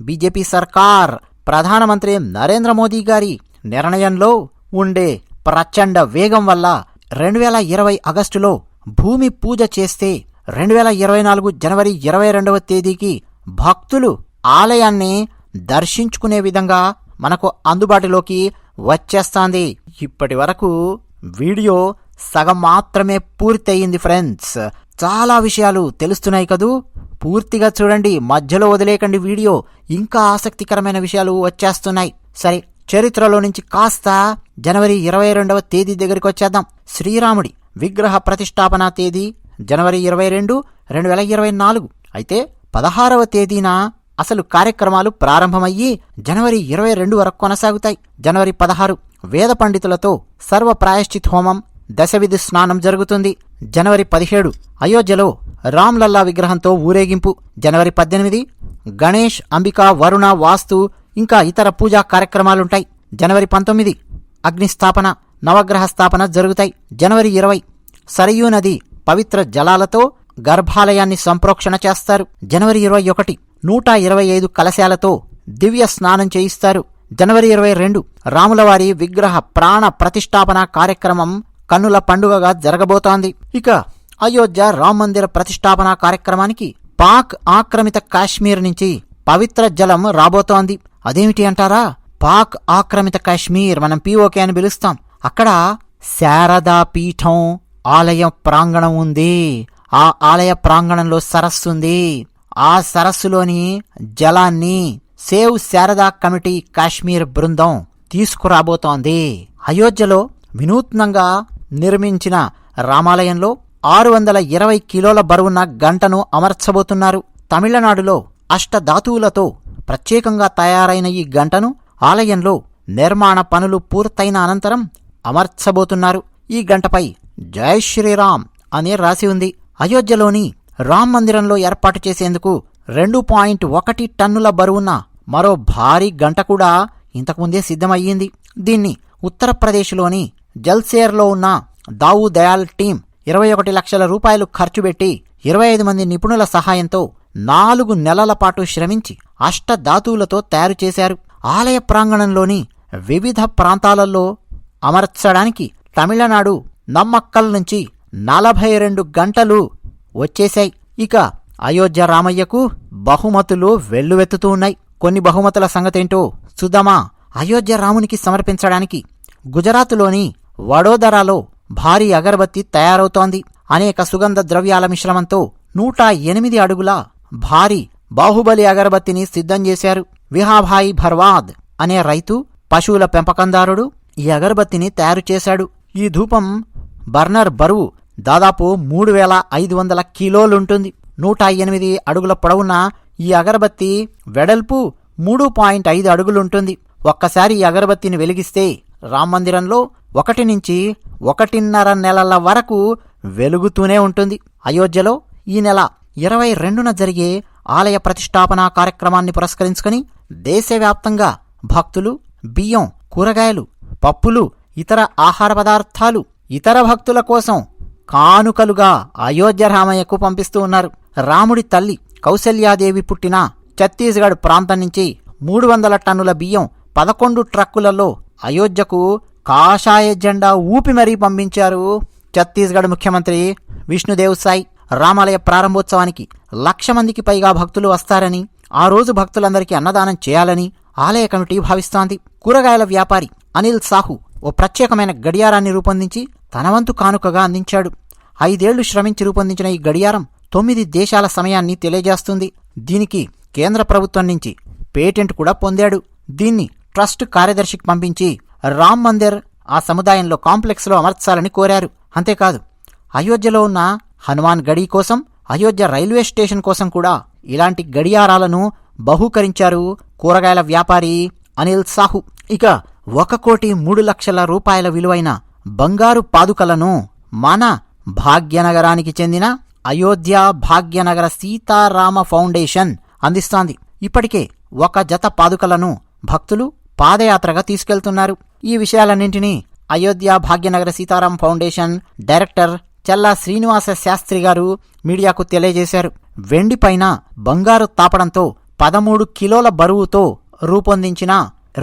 Speaker 1: బీజేపీ సర్కార్ ప్రధానమంత్రి నరేంద్ర మోదీ గారి నిర్ణయంలో ఉండే ప్రచండ వేగం వల్ల 2020 ఆగస్టులో భూమి పూజ చేస్తే 2024 జనవరి 22వ తేదీకి భక్తులు ఆలయాన్ని దర్శించుకునే విధంగా మనకు అందుబాటులోకి వచ్చేస్తాంది. ఇప్పటి వరకు వీడియో సగం మాత్రమే పూర్తయింది ఫ్రెండ్స్. చాలా విషయాలు తెలుస్తున్నాయి కదూ. పూర్తిగా చూడండి, మధ్యలో వదిలేకండి వీడియో. ఇంకా ఆసక్తికరమైన విషయాలు వచ్చేస్తున్నాయి. సరే, చరిత్రలో నుంచి కాస్త జనవరి 22వ తేదీ దగ్గరికి వచ్చేద్దాం. శ్రీరాముడి విగ్రహ ప్రతిష్టాపన తేదీ జనవరి 22, 2024. అయితే 16వ తేదీన అసలు కార్యక్రమాలు ప్రారంభమయ్యి జనవరి 22 వరకు కొనసాగుతాయి. జనవరి 16 వేద పండితులతో సర్వ ప్రాయశ్చిత్ హోమం, దశవిధి స్నానం జరుగుతుంది. జనవరి 17 అయోధ్యలో రామ్లల్లా విగ్రహంతో ఊరేగింపు. జనవరి 18 గణేష్, అంబికా, వరుణ, వాస్తు ఇంకా ఇతర పూజా కార్యక్రమాలుంటాయి. జనవరి 19 అగ్నిస్థాపన, నవగ్రహ స్థాపన జరుగుతాయి. జనవరి 20 సరయూ నది పవిత్ర జలాలతో గర్భాలయాన్ని సంప్రోక్షణ చేస్తారు. జనవరి 21 125 కలశాలతో దివ్య స్నానం చేయిస్తారు. జనవరి 22 రాములవారి విగ్రహ ప్రాణ ప్రతిష్టాపన కార్యక్రమం కన్నుల పండుగగా జరగబోతోంది. ఇక అయోధ్య రామ్ మందిర ప్రతిష్టాపన కార్యక్రమానికి పాక్ ఆక్రమిత కాశ్మీర్ నుంచి పవిత్ర జలం రాబోతోంది. అదేమిటి అంటారా? పాక్ ఆక్రమిత కాశ్మీర్, మనం పీఓకే అని పిలుస్తాం. అక్కడ శారదా పీఠం ఆలయ ప్రాంగణం ఉంది. ఆ ఆలయ ప్రాంగణంలో సరస్సు ఉంది. ఆ సరస్సులోని జలాన్ని సేవ్ శారదా కమిటీ కాశ్మీర్ బృందం తీసుకురాబోతోంది. అయోధ్యలో వినూత్నంగా నిర్మించిన రామాలయంలో 620 కిలోల బరువున్న గంటను అమర్చబోతున్నారు. తమిళనాడులో అష్టధాతువులతో ప్రత్యేకంగా తయారైన ఈ గంటను ఆలయంలో నిర్మాణ పనులు పూర్తయిన అనంతరం అమర్చబోతున్నారు. ఈ గంటపై జై శ్రీరామ్ అని రాసి ఉంది. అయోధ్యలోని రామ్ మందిరంలో ఏర్పాటు చేసేందుకు 2.1 టన్నుల బరువున్న మరో భారీ గంట కూడా ఇంతకుముందే సిద్ధమయ్యింది. దీన్ని ఉత్తరప్రదేశ్లోని జల్సేర్లో ఉన్న దావు దయాల్ టీం 21 లక్షల రూపాయలు ఖర్చుపెట్టి 25 మంది నిపుణుల సహాయంతో 4 నెలల పాటు శ్రమించి అష్టధాతువులతో తయారు చేశారు. ఆలయ ప్రాంగణంలోని వివిధ ప్రాంతాలలో అమర్చడానికి తమిళనాడు నమ్మక్కల్ నుంచి 42 గంటలు వచ్చేశాయి. ఇక అయోధ్య రామయ్యకు బహుమతులు వెల్లువెత్తుతూ ఉన్నాయి. కొన్ని బహుమతుల సంగతేంటో చూద్దామా? అయోధ్య రామునికి సమర్పించడానికి గుజరాత్లోని వడోదరాలో భారీ అగరబత్తి తయారవుతోంది. అనేక సుగంధ ద్రవ్యాల మిశ్రమంతో 108 అడుగుల భారీ బాహుబలి అగరబత్తిని సిద్ధం చేశారు. విహాభాయి భర్వాద్ అనే రైతు, పశువుల పెంపకందారుడు ఈ అగరబత్తిని తయారు చేశాడు. ఈ ధూపం బర్నర్ బరువు దాదాపు 3500 కిలోలుంటుంది. 108 అడుగుల పొడవున్న ఈ అగరబత్తి వెడల్పు 3.5 అడుగులుంటుంది. ఒక్కసారి ఈ అగరబత్తిని వెలిగిస్తే రామ్మందిరంలో 1 నుంచి 1.5 నెలల వరకు వెలుగుతూనే ఉంటుంది. అయోధ్యలో ఈ నెల 22న జరిగే ఆలయ ప్రతిష్టాపన కార్యక్రమాన్ని పురస్కరించుకుని దేశవ్యాప్తంగా భక్తులు బియ్యం, కూరగాయలు, పప్పులు, ఇతర ఆహార పదార్థాలు ఇతర భక్తుల కోసం కానుకలుగా అయోధ్య రామయ్యకు పంపిస్తూ ఉన్నారు. రాముడి తల్లి కౌసల్యాదేవి పుట్టిన ఛత్తీస్గఢ్ ప్రాంతం నుంచి 300 టన్నుల బియ్యం 11 ట్రక్కులలో అయోధ్యకు కాషాయ జెండా ఊపి మరీ పంపించారు ఛత్తీస్గఢ్ ముఖ్యమంత్రి విష్ణుదేవ్ సాయ్. రామాలయ ప్రారంభోత్సవానికి 1,00,000 మందికి పైగా భక్తులు వస్తారని, ఆ రోజు భక్తులందరికీ అన్నదానం చేయాలని ఆలయ కమిటీ భావిస్తోంది. కూరగాయల వ్యాపారి అనిల్ సాహు ఓ ప్రత్యేకమైన గడియారాన్ని రూపొందించి తన వంతు కానుకగా అందించాడు. 5 ఏళ్లు శ్రమించి రూపొందించిన ఈ గడియారం 9 దేశాల సమయాన్ని తెలియజేస్తుంది. దీనికి కేంద్ర ప్రభుత్వం నుంచి పేటెంట్ కూడా పొందాడు. దీన్ని ట్రస్ట్ కార్యదర్శికి పంపించి రామ్ మందిర్ ఆ సముదాయంలో కాంప్లెక్స్లో అమర్చాలని కోరారు. అంతేకాదు అయోధ్యలో ఉన్న హనుమాన్ గడి కోసం, అయోధ్య రైల్వే స్టేషన్ కోసం కూడా ఇలాంటి గడియారాలను బహూకరించారు కూరగాయల వ్యాపారి అనిల్ సాహు. ఇక 1,03,00,000 రూపాయల విలువైన బంగారు పాదుకలను మన భాగ్యనగరానికి చెందిన అయోధ్య భాగ్యనగర సీతారామ ఫౌండేషన్ అందిస్తోంది. ఇప్పటికే 1 జత పాదుకలను భక్తులు పాదయాత్రగా తీసుకెళ్తున్నారు. ఈ విషయాలన్నింటినీ అయోధ్య భాగ్యనగర సీతారాం ఫౌండేషన్ డైరెక్టర్ చల్లా శ్రీనివాస శాస్త్రి గారు మీడియాకు తెలియజేశారు. వెండిపైన బంగారు తాపడంతో 13 కిలోల బరువుతో రూపొందించిన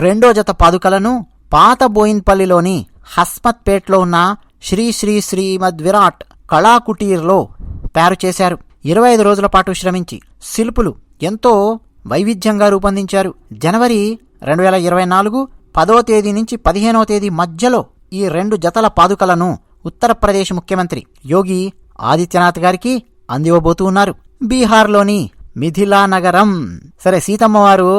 Speaker 1: 2వ జత పాదుకలను పాత బోయిన్పల్లిలోని హస్మత్పేట్లో ఉన్న శ్రీ శ్రీ శ్రీమద్ విరాట్ కళాకుటీర్లో తయారు చేశారు. 25 రోజుల పాటు శ్రమించి శిల్పులు ఎంతో వైవిధ్యంగా రూపొందించారు. జనవరి 2024 10వ తేదీ నుంచి 15వ తేదీ మధ్యలో ఈ 2 జతల పాదుకలను ఉత్తరప్రదేశ్ ముఖ్యమంత్రి యోగి ఆదిత్యనాథ్ గారికి అందివ్వబోతూ ఉన్నారు. బీహార్లోని మిథిలా నగరం. సరే, సీతమ్మవారు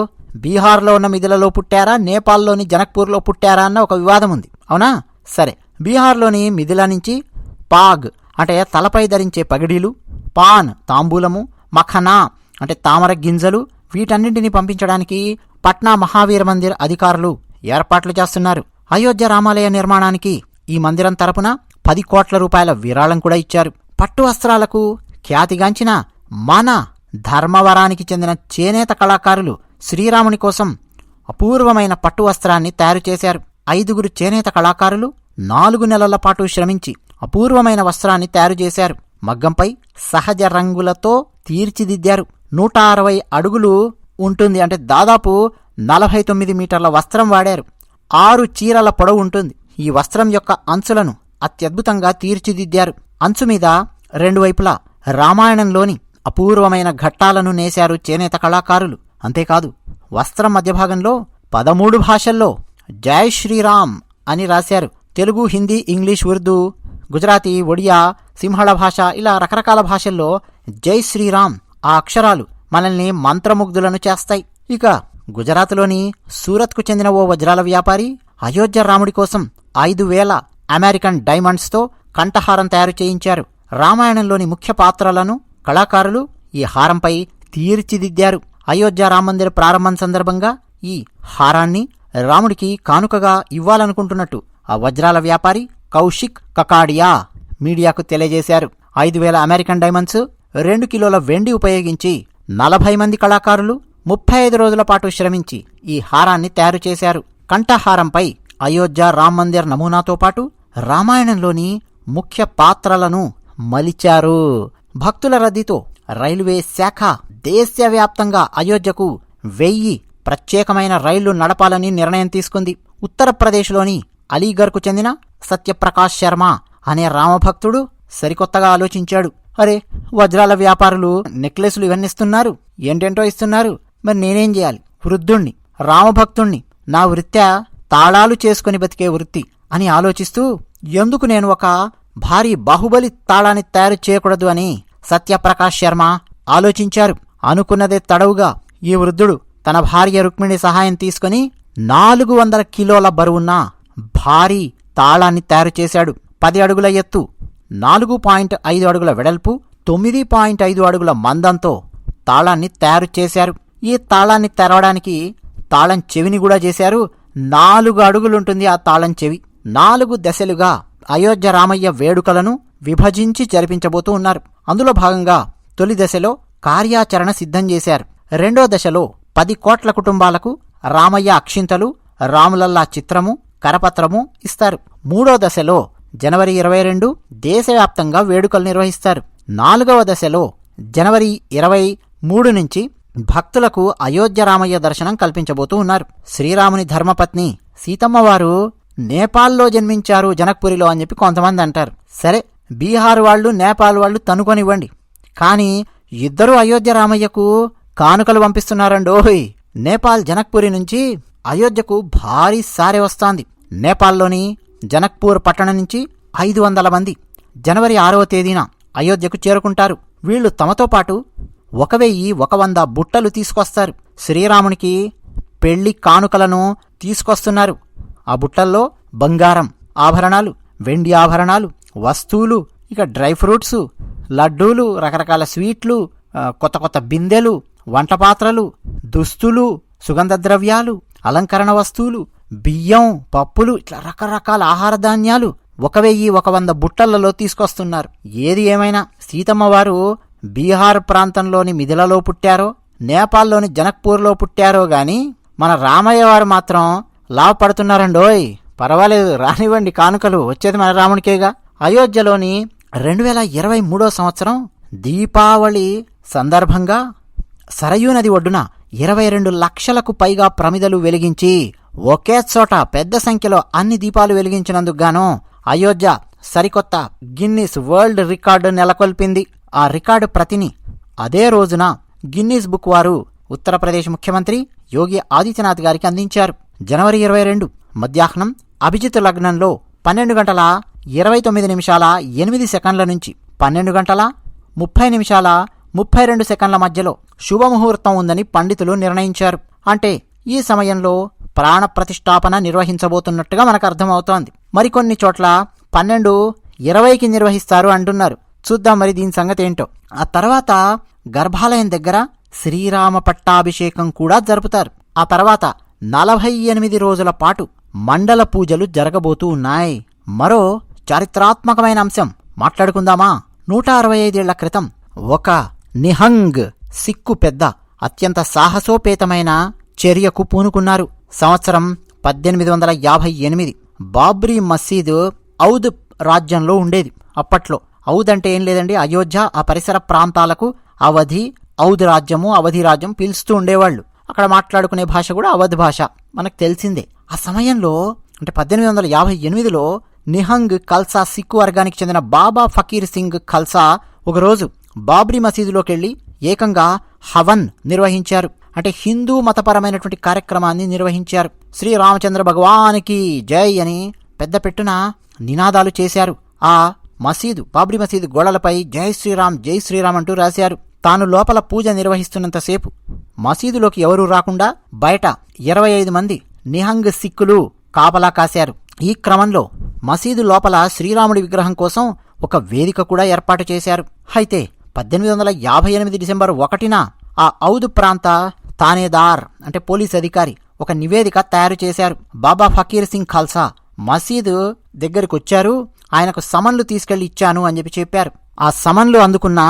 Speaker 1: బీహార్లో ఉన్న మిథిలలో పుట్టారా, నేపాల్లోని జనక్పూర్లో పుట్టారా అన్న ఒక వివాదం ఉంది, అవునా? సరే, బీహార్లోని మిథిలా నుంచి పాగ్ అంటే తలపై ధరించే పగిడీలు, పాన్ తాంబూలము, మఖనా అంటే తామర గింజలు, వీటన్నింటినీ పంపించడానికి పట్నా మహావీర మందిర్ అధికారులు ఏర్పాట్లు చేస్తున్నారు. అయోధ్య రామాలయ నిర్మాణానికి ఈ మందిరం తరపున 10 కోట్ల రూపాయల విరాళం కూడా ఇచ్చారు. పట్టు వస్త్రాలకు ఖ్యాతిగాంచిన మన ధర్మవరానికి చెందిన చేనేత కళాకారులు శ్రీరాముని కోసం అపూర్వమైన పట్టు వస్త్రాన్ని తయారు చేశారు. 5గురు చేనేత కళాకారులు 4 నెలల పాటు శ్రమించి అపూర్వమైన వస్త్రాన్ని తయారు చేశారు. మగ్గంపై సహజ రంగులతో తీర్చిదిద్దారు. 160 అడుగులు ఉంటుంది. అంటే దాదాపు 49 మీటర్ల వస్త్రం వాడారు. 6 చీరల పొడవు ఉంటుంది. ఈ వస్త్రం యొక్క అంచులను అత్యద్భుతంగా తీర్చిదిద్దారు. అంచు మీద 2 వైపులా రామాయణంలోని అపూర్వమైన ఘట్టాలను నేశారు చేనేత కళాకారులు. అంతేకాదు వస్త్రం మధ్యభాగంలో 13 భాషల్లో జై శ్రీరామ్ అని రాశారు. తెలుగు, హిందీ, ఇంగ్లీష్, ఉర్దూ, గుజరాతీ, ఒడియా, సింహళ భాష, ఇలా రకరకాల భాషల్లో జై శ్రీరామ్ ఆ అక్షరాలు మనల్ని మంత్రముగ్ధులను చేస్తాయి. ఇక గుజరాత్లోని సూరత్కు చెందిన ఓ వజ్రాల వ్యాపారి అయోధ్య రాముడి కోసం 5,000 అమెరికన్ డైమండ్స్తో కంఠహారం తయారు చేయించారు. రామాయణంలోని ముఖ్య పాత్రలను కళాకారులు ఈ హారంపై తీర్చిదిద్దారు. అయోధ్య రామమందిర ప్రారంభం సందర్భంగా ఈ హారాన్ని రాముడికి కానుకగా ఇవ్వాలనుకుంటున్నట్టు ఆ వజ్రాల వ్యాపారి కౌశిక్ కకాడియా మీడియాకు తెలియజేశారు. 5,000 అమెరికన్ డైమండ్స్, 2 కిలోల వెండి ఉపయోగించి 40 మంది కళాకారులు 35 రోజుల పాటు శ్రమించి ఈ హారాన్ని తయారు చేశారు. కంఠహారంపై అయోధ్య రామమందిర్ నమూనాతో పాటు రామాయణంలోని ముఖ్య పాత్రలను మలిచారు. భక్తుల రద్దీతో రైల్వే శాఖ దేశవ్యాప్తంగా అయోధ్యకు 1000 ప్రత్యేకమైన రైళ్లు నడపాలని నిర్ణయం తీసుకుంది. ఉత్తరప్రదేశ్లోని అలీగర్కు చెందిన సత్యప్రకాష్ శర్మ అనే రామభక్తుడు సరికొత్తగా ఆలోచించాడు. అరే, వజ్రాల వ్యాపారులు నెక్లెస్లు ఇవన్నీ ఇస్తున్నారు, ఏంటేంటో ఇస్తున్నారు, మరి నేనేం చేయాలి? వృద్ధుణ్ణి, రామభక్తుణ్ణి, నా వృత్యా తాళాలు చేసుకుని బతికే వృత్తి అని ఆలోచిస్తూ ఎందుకు నేను ఒక భారీ బాహుబలి తాళాన్ని తయారు చేయకూడదు అని సత్యప్రకాష్ శర్మ ఆలోచించారు. అనుకున్నదే తడవుగా ఈ వృద్ధుడు తన భార్య రుక్మిణి సహాయం తీసుకుని 400 కిలోల బరువున్న భారీ తాళాన్ని తయారు చేశాడు. 10 అడుగుల ఎత్తు, 4.5 అడుగుల వెడల్పు, 9.5 అడుగుల మందంతో తాళాన్ని తయారు చేశారు. ఈ తాళాన్ని తెరవడానికి తాళం చెవిని కూడా చేశారు. 4 అడుగులుంటుంది ఆ తాళం చెవి. 4 దశలుగా అయోధ్య రామయ్య వేడుకలను విభజించి జరిపించబోతూ ఉన్నారు. అందులో భాగంగా తొలి దశలో కార్యాచరణ సిద్ధం చేశారు. రెండో దశలో 10 కోట్ల కుటుంబాలకు రామయ్య అక్షింతలు, రాములల్లా చిత్రము, కరపత్రము ఇస్తారు. మూడో దశలో జనవరి 22 దేశవ్యాప్తంగా వేడుకలు నిర్వహిస్తారు. 4వ దశలో జనవరి 23 నుంచి భక్తులకు అయోధ్య రామయ్య దర్శనం కల్పించబోతూ ఉన్నారు. శ్రీరాముని ధర్మపత్ని సీతమ్మవారు నేపాల్లో జన్మించారు, జనక్పురిలో అని చెప్పి కొంతమంది అంటారు. సరే, బీహార్ వాళ్ళు, నేపాల్ వాళ్ళు తనుకొనివ్వండి, కానీ ఇద్దరు అయోధ్య రామయ్యకు కానుకలు పంపిస్తున్నారండోయ్. నేపాల్ జనక్పురి నుంచి అయోధ్యకు భారీ సారె వస్తోంది. నేపాల్లోని జనక్పూర్ పట్టణం నుంచి 500 మంది జనవరి 6వ తేదీన అయోధ్యకు చేరుకుంటారు. వీళ్లు తమతో పాటు 1,100 బుట్టలు తీసుకొస్తారు. శ్రీరామునికి పెళ్లి కానుకలను తీసుకొస్తున్నారు. ఆ బుట్టల్లో బంగారం ఆభరణాలు, వెండి ఆభరణాలు, వస్తువులు, ఇక డ్రై ఫ్రూట్స్, లడ్డూలు, రకరకాల స్వీట్లు, కొత్త కొత్త బిందెలు, వంట పాత్రలు, దుస్తులు, సుగంధ ద్రవ్యాలు, అలంకరణ వస్తువులు, బియ్యం, పప్పులు, ఇట్లా రకరకాల ఆహార ధాన్యాలు 1,100 బుట్టలలో తీసుకొస్తున్నారు. ఏది ఏమైనా సీతమ్మవారు బీహార్ ప్రాంతంలోని మిథిలలో పుట్టారో, నేపాల్లోని జనక్పూర్లో పుట్టారో గాని మన రామయ్య వారు మాత్రం లాభపడుతున్నారండోయ్. పర్వాలేదు, రానివ్వండి కానుకలు, వచ్చేది మన రామునికేగా. అయోధ్యలోని 2023 సంవత్సరం దీపావళి సందర్భంగా సరయూ నది ఒడ్డున 22 లక్షలకు పైగా ప్రమిదలు వెలిగించి ఒకే చోట పెద్ద సంఖ్యలో అన్ని దీపాలు వెలిగించినందుకు గాను అయోధ్య సరికొత్త గిన్నిస్ వరల్డ్ రికార్డు నెలకొల్పింది. ఆ రికార్డు ప్రతిని అదే రోజున గిన్నిస్ బుక్ వారు ఉత్తరప్రదేశ్ ముఖ్యమంత్రి యోగి ఆదిత్యనాథ్ గారికి అందించారు. జనవరి 22 మధ్యాహ్నం అభిజిత్ లగ్నంలో 12 గంటల 29 నిమిషాల 8 సెకండ్ల నుంచి 12 గంటల 30 నిమిషాల 32 సెకండ్ల మధ్యలో శుభముహూర్తం ఉందని పండితులు నిర్ణయించారు. అంటే ఈ సమయంలో ప్రాణ ప్రతిష్టాపన నిర్వహించబోతున్నట్టుగా మనకు అర్థమవుతోంది. మరికొన్ని చోట్ల 12:20కి నిర్వహిస్తారు అంటున్నారు. చూద్దాం మరి దీని సంగతి ఏంటో. ఆ తర్వాత గర్భాలయం దగ్గర శ్రీరామ పట్టాభిషేకం కూడా జరుపుతారు. ఆ తర్వాత 48 రోజుల పాటు మండల పూజలు జరగబోతూ ఉన్నాయి. మరో చారిత్రాత్మకమైన అంశం మాట్లాడుకుందామా? 165 ఏళ్ల క్రితం ఒక నిహంగ్ సిక్కు పెద్ద అత్యంత సాహసోపేతమైన చర్యకు పూనుకున్నారు. సంవత్సరం 1858 బాబ్రీ మసీదు ఔద్ రాజ్యంలో ఉండేది. అప్పట్లో ఔద్ అంటే ఏం లేదండి, అయోధ్య ఆ పరిసర ప్రాంతాలకు అవధి, ఔద్ రాజ్యము, అవధి రాజ్యం పిలుస్తూ ఉండేవాళ్లు. అక్కడ మాట్లాడుకునే భాష కూడా అవధ్ భాష, మనకు తెలిసిందే. ఆ సమయంలో అంటే 1858లో నిహంగ్ ఖల్సా సిక్కు వర్గానికి చెందిన బాబా ఫకీర్ సింగ్ ఖల్సా ఒకరోజు బాబ్రీ మసీదులోకి వెళ్లి ఏకంగా హవన్ నిర్వహించారు. అంటే హిందూ మతపరమైనటువంటి కార్యక్రమాన్ని నిర్వహించారు. శ్రీరామచంద్ర భగవానికి జై అని పెద్ద పెట్టున నినాదాలు చేశారు. ఆ మసీదు, బాబ్రీ మసీదు గోడలపై జై శ్రీరామ్ అంటూ రాశారు. తాను లోపల పూజ నిర్వహిస్తున్నంతసేపు మసీదులోకి ఎవరూ రాకుండా బయట 25 మంది నిహంగ్ సిక్కులు కాపలా కాశారు. ఈ క్రమంలో మసీదు లోపల శ్రీరాముడి విగ్రహం కోసం ఒక వేదిక కూడా ఏర్పాటు చేశారు. అయితే 1858 డిసెంబర్ 1న ఆ ఔద్ ప్రాంత తానేదార్ అంటే పోలీస్ అధికారి ఒక నివేదిక తయారు చేశారు. బాబా ఫకీర్ సింగ్ ఖల్సా మసీదు దగ్గరికొచ్చారు, ఆయనకు సమన్లు తీసుకెళ్లి ఇచ్చాను అని చెప్పారు. ఆ సమన్లు అందుకున్న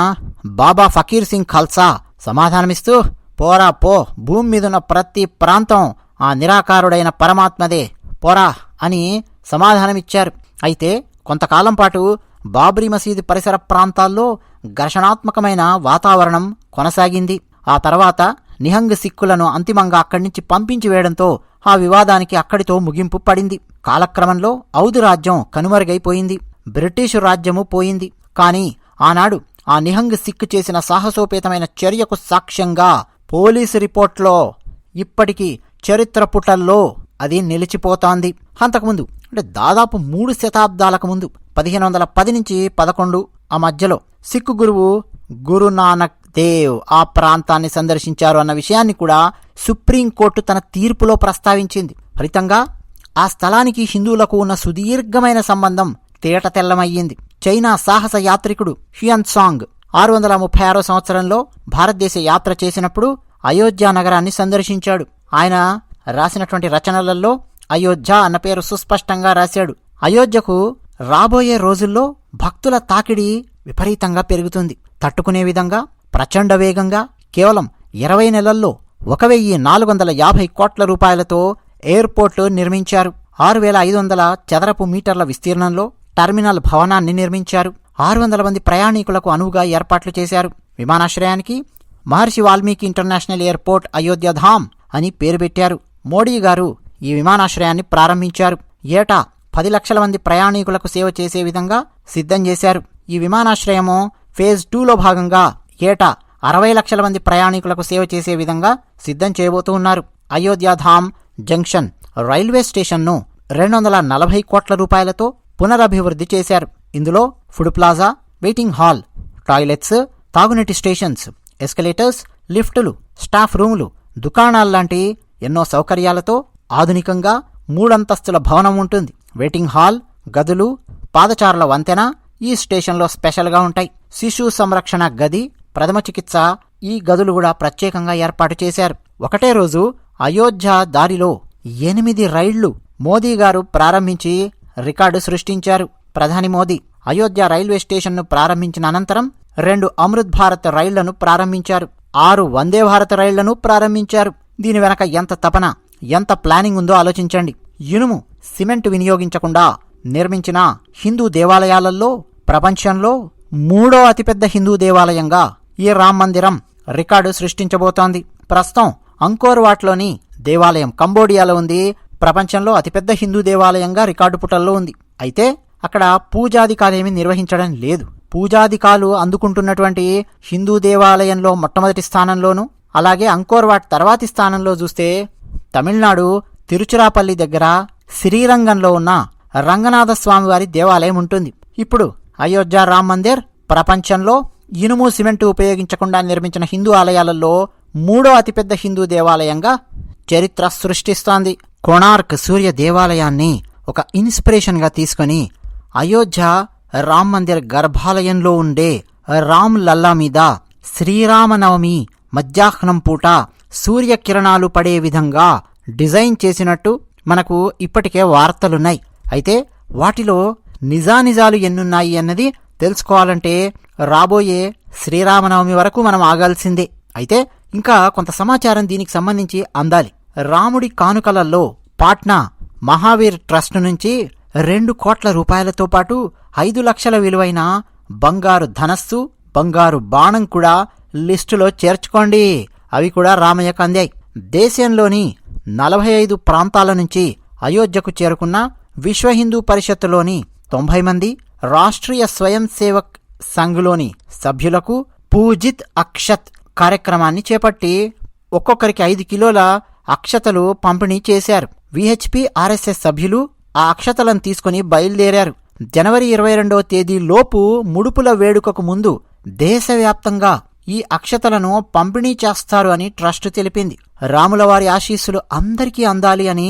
Speaker 1: బాబా ఫకీర్ సింగ్ ఖల్సా సమాధానమిస్తూ, పోరా పో, భూమి మీదున్న ప్రతి ప్రాంతం ఆ నిరాకారుడైన పరమాత్మదే, పోరా అని సమాధానమిచ్చారు. అయితే కొంతకాలం పాటు బాబ్రీ మసీదు పరిసర ప్రాంతాల్లో ఘర్షణాత్మకమైన వాతావరణం కొనసాగింది. ఆ తర్వాత నిహంగ్ సిక్కులను అంతిమంగా అక్కడి నుంచి పంపించి వేయడంతో ఆ వివాదానికి అక్కడితో ముగింపు పడింది. కాలక్రమంలో ఔద్ రాజ్యం కనుమరుగైపోయింది, బ్రిటిషు రాజ్యము పోయింది. కానీ ఆనాడు ఆ నిహంగ్ సిక్కు చేసిన సాహసోపేతమైన చర్యకు సాక్ష్యంగా పోలీసు రిపోర్ట్లో ఇప్పటికీ చరిత్ర పుటల్లో అది నిలిచిపోతోంది. అంతకుముందు అంటే దాదాపు 3 శతాబ్దాలకు ముందు 1510 నుంచి 11 ఆ మధ్యలో సిక్కు గురువు గురునానక్ దేవ్ ఆ ప్రాంతాన్ని సందర్శించారు అన్న విషయాన్ని కూడా సుప్రీంకోర్టు తన తీర్పులో ప్రస్తావించింది. ఫలితంగా ఆ స్థలానికి హిందువులకు ఉన్న సుదీర్ఘమైన సంబంధం తేటతెల్లమయ్యింది. చైనా సాహస యాత్రికుడు హ్యుయన్సాంగ్ 636 సంవత్సరంలో భారతదేశ యాత్ర చేసినప్పుడు అయోధ్య నగరాన్ని సందర్శించాడు. ఆయన రాసినటువంటి రచనలలో అయోధ్య అన్న పేరు సుస్పష్టంగా రాశాడు. అయోధ్యకు రాబోయే రోజుల్లో భక్తుల తాకిడి విపరీతంగా పెరుగుతుంది. తట్టుకునే విధంగా ప్రచండ వేగంగా కేవలం 20 నెలల్లో 1450 కోట్ల రూపాయలతో ఎయిర్పోర్టు నిర్మించారు. 6500 చదరపు మీటర్ల విస్తీర్ణంలో టెర్మినల్ భవనాన్ని నిర్మించారు. 600 మంది ప్రయాణికులకు అనువుగా ఏర్పాట్లు చేశారు. విమానాశ్రయానికి మహర్షి వాల్మీకి ఇంటర్నేషనల్ ఎయిర్పోర్ట్ అయోధ్యధామ్ అని పేరు పెట్టారు. మోడీ గారు ఈ విమానాశ్రయాన్ని ప్రారంభించారు. ఏటా 10 లక్షల మంది ప్రయాణికులకు సేవ చేసే విధంగా సిద్ధం చేశారు. ఈ విమానాశ్రయము ఫేజ్ 2లో భాగంగా ఏటా 60 లక్షల మంది ప్రయాణికులకు సేవ చేసే విధంగా సిద్ధం చేయబోతూ ఉన్నారు. అయోధ్యధామ్ జంక్షన్ రైల్వే స్టేషన్ను 240 కోట్ల రూపాయలతో పునరభివృద్ధి చేశారు. ఇందులో food plaza, waiting hall, toilets, తాగునీటి స్టేషన్స్, ఎస్కలేటర్స్, లిఫ్టులు, స్టాఫ్ రూములు, దుకాణాల్లాంటి ఎన్నో సౌకర్యాలతో ఆధునికంగా 3 అంతస్తుల భవనం ఉంటుంది. వెయిటింగ్ హాల్, గదులు, పాదచారుల వంతెన ఈ స్టేషన్లో స్పెషల్గా ఉంటాయి. శిశు సంరక్షణ గది, ప్రథమ చికిత్స ఈ గదులు కూడా ప్రత్యేకంగా ఏర్పాటు చేశారు. ఒకటే రోజు అయోధ్య దారిలో 8 రైళ్లు మోదీ గారు ప్రారంభించి రికార్డు సృష్టించారు. ప్రధాని మోదీ అయోధ్య రైల్వే స్టేషన్ను ప్రారంభించిన అనంతరం 2 అమృత్ భారత్ రైళ్లను ప్రారంభించారు. 6 వందే భారత్ రైళ్లను ప్రారంభించారు. దీని వెనక ఎంత తపన, ఎంత ప్లానింగ్ ఉందో ఆలోచించండి. ఇనుము, సిమెంట్ వినియోగించకుండా నిర్మించిన హిందూ దేవాలయాలలో ప్రపంచంలో 3వ అతిపెద్ద హిందూ దేవాలయంగా ఈ రామ్ మందిరం రికార్డు సృష్టించబోతోంది. ప్రస్తుతం అంకోర్ వాట్లోని దేవాలయం కంబోడియాలో ఉంది. ప్రపంచంలో అతిపెద్ద హిందూ దేవాలయంగా రికార్డు పుటల్లో ఉంది. అయితే అక్కడ పూజాధికాలేమీ నిర్వహించడం లేదు. పూజాధికాలు అందుకుంటున్నటువంటి హిందూ దేవాలయంలో మొట్టమొదటి స్థానంలోను, అలాగే అంకోర్ వాట్ తర్వాతి స్థానంలో చూస్తే తమిళనాడు తిరుచిరాపల్లి దగ్గర శ్రీరంగంలో ఉన్న రంగనాథస్వామివారి దేవాలయం ఉంటుంది. ఇప్పుడు అయోధ్య రామ్ మందిర్ ప్రపంచంలో ఇనుము, సిమెంటు ఉపయోగించకుండా నిర్మించిన హిందూ ఆలయాలలో 3వ అతిపెద్ద హిందూ దేవాలయంగా చరిత్ర సృష్టిస్తోంది. కోణార్క్ సూర్య దేవాలయాన్ని ఒక ఇన్స్పిరేషన్గా తీసుకుని అయోధ్య రామ్ మందిర్ గర్భాలయంలో ఉండే రామ్ లల్లా మీద శ్రీరామనవమి మధ్యాహ్నం పూట సూర్యకిరణాలు పడే విధంగా డిజైన్ చేసినట్టు మనకు ఇప్పటికే వార్తలున్నాయి. అయితే వాటిలో నిజానిజాలు ఎన్నున్నాయి అన్నది తెలుసుకోవాలంటే రాబోయే శ్రీరామనవమి వరకు మనం ఆగాల్సిందే. అయితే ఇంకా కొంత సమాచారం దీనికి సంబంధించి అందాలి. రాముడి కానుకలలో పాట్నా మహావీర్ ట్రస్ట్ నుంచి 2 కోట్ల రూపాయలతో పాటు 5 లక్షల విలువైన బంగారు ధనస్సు, బంగారు బాణం కూడా లిస్టులో చేర్చుకోండి. అవి కూడా రామయ్యకు అందాయి. దేశంలోని 45 ప్రాంతాల నుంచి అయోధ్యకు చేరుకున్న విశ్వ హిందూ పరిషత్తులోని 90 మంది, రాష్ట్రీయ స్వయం సేవక్ సంఘ్లోని సభ్యులకు పూజిత్ అక్షత్ కార్యక్రమాన్ని చేపట్టి ఒక్కొక్కరికి 5 కిలోల అక్షతలు పంపిణీ చేశారు. విహెచ్పి ఆర్ఎస్ఎస్ సభ్యులు ఆ అక్షతలను తీసుకుని బయలుదేరారు. జనవరి 22వ తేదీలోపు ముడుపుల వేడుకకు ముందు దేశవ్యాప్తంగా ఈ అక్షతలను పంపిణీ చేస్తారు అని ట్రస్ట్ తెలిపింది. రాములవారి ఆశీస్సులు అందరికీ అందాలి అని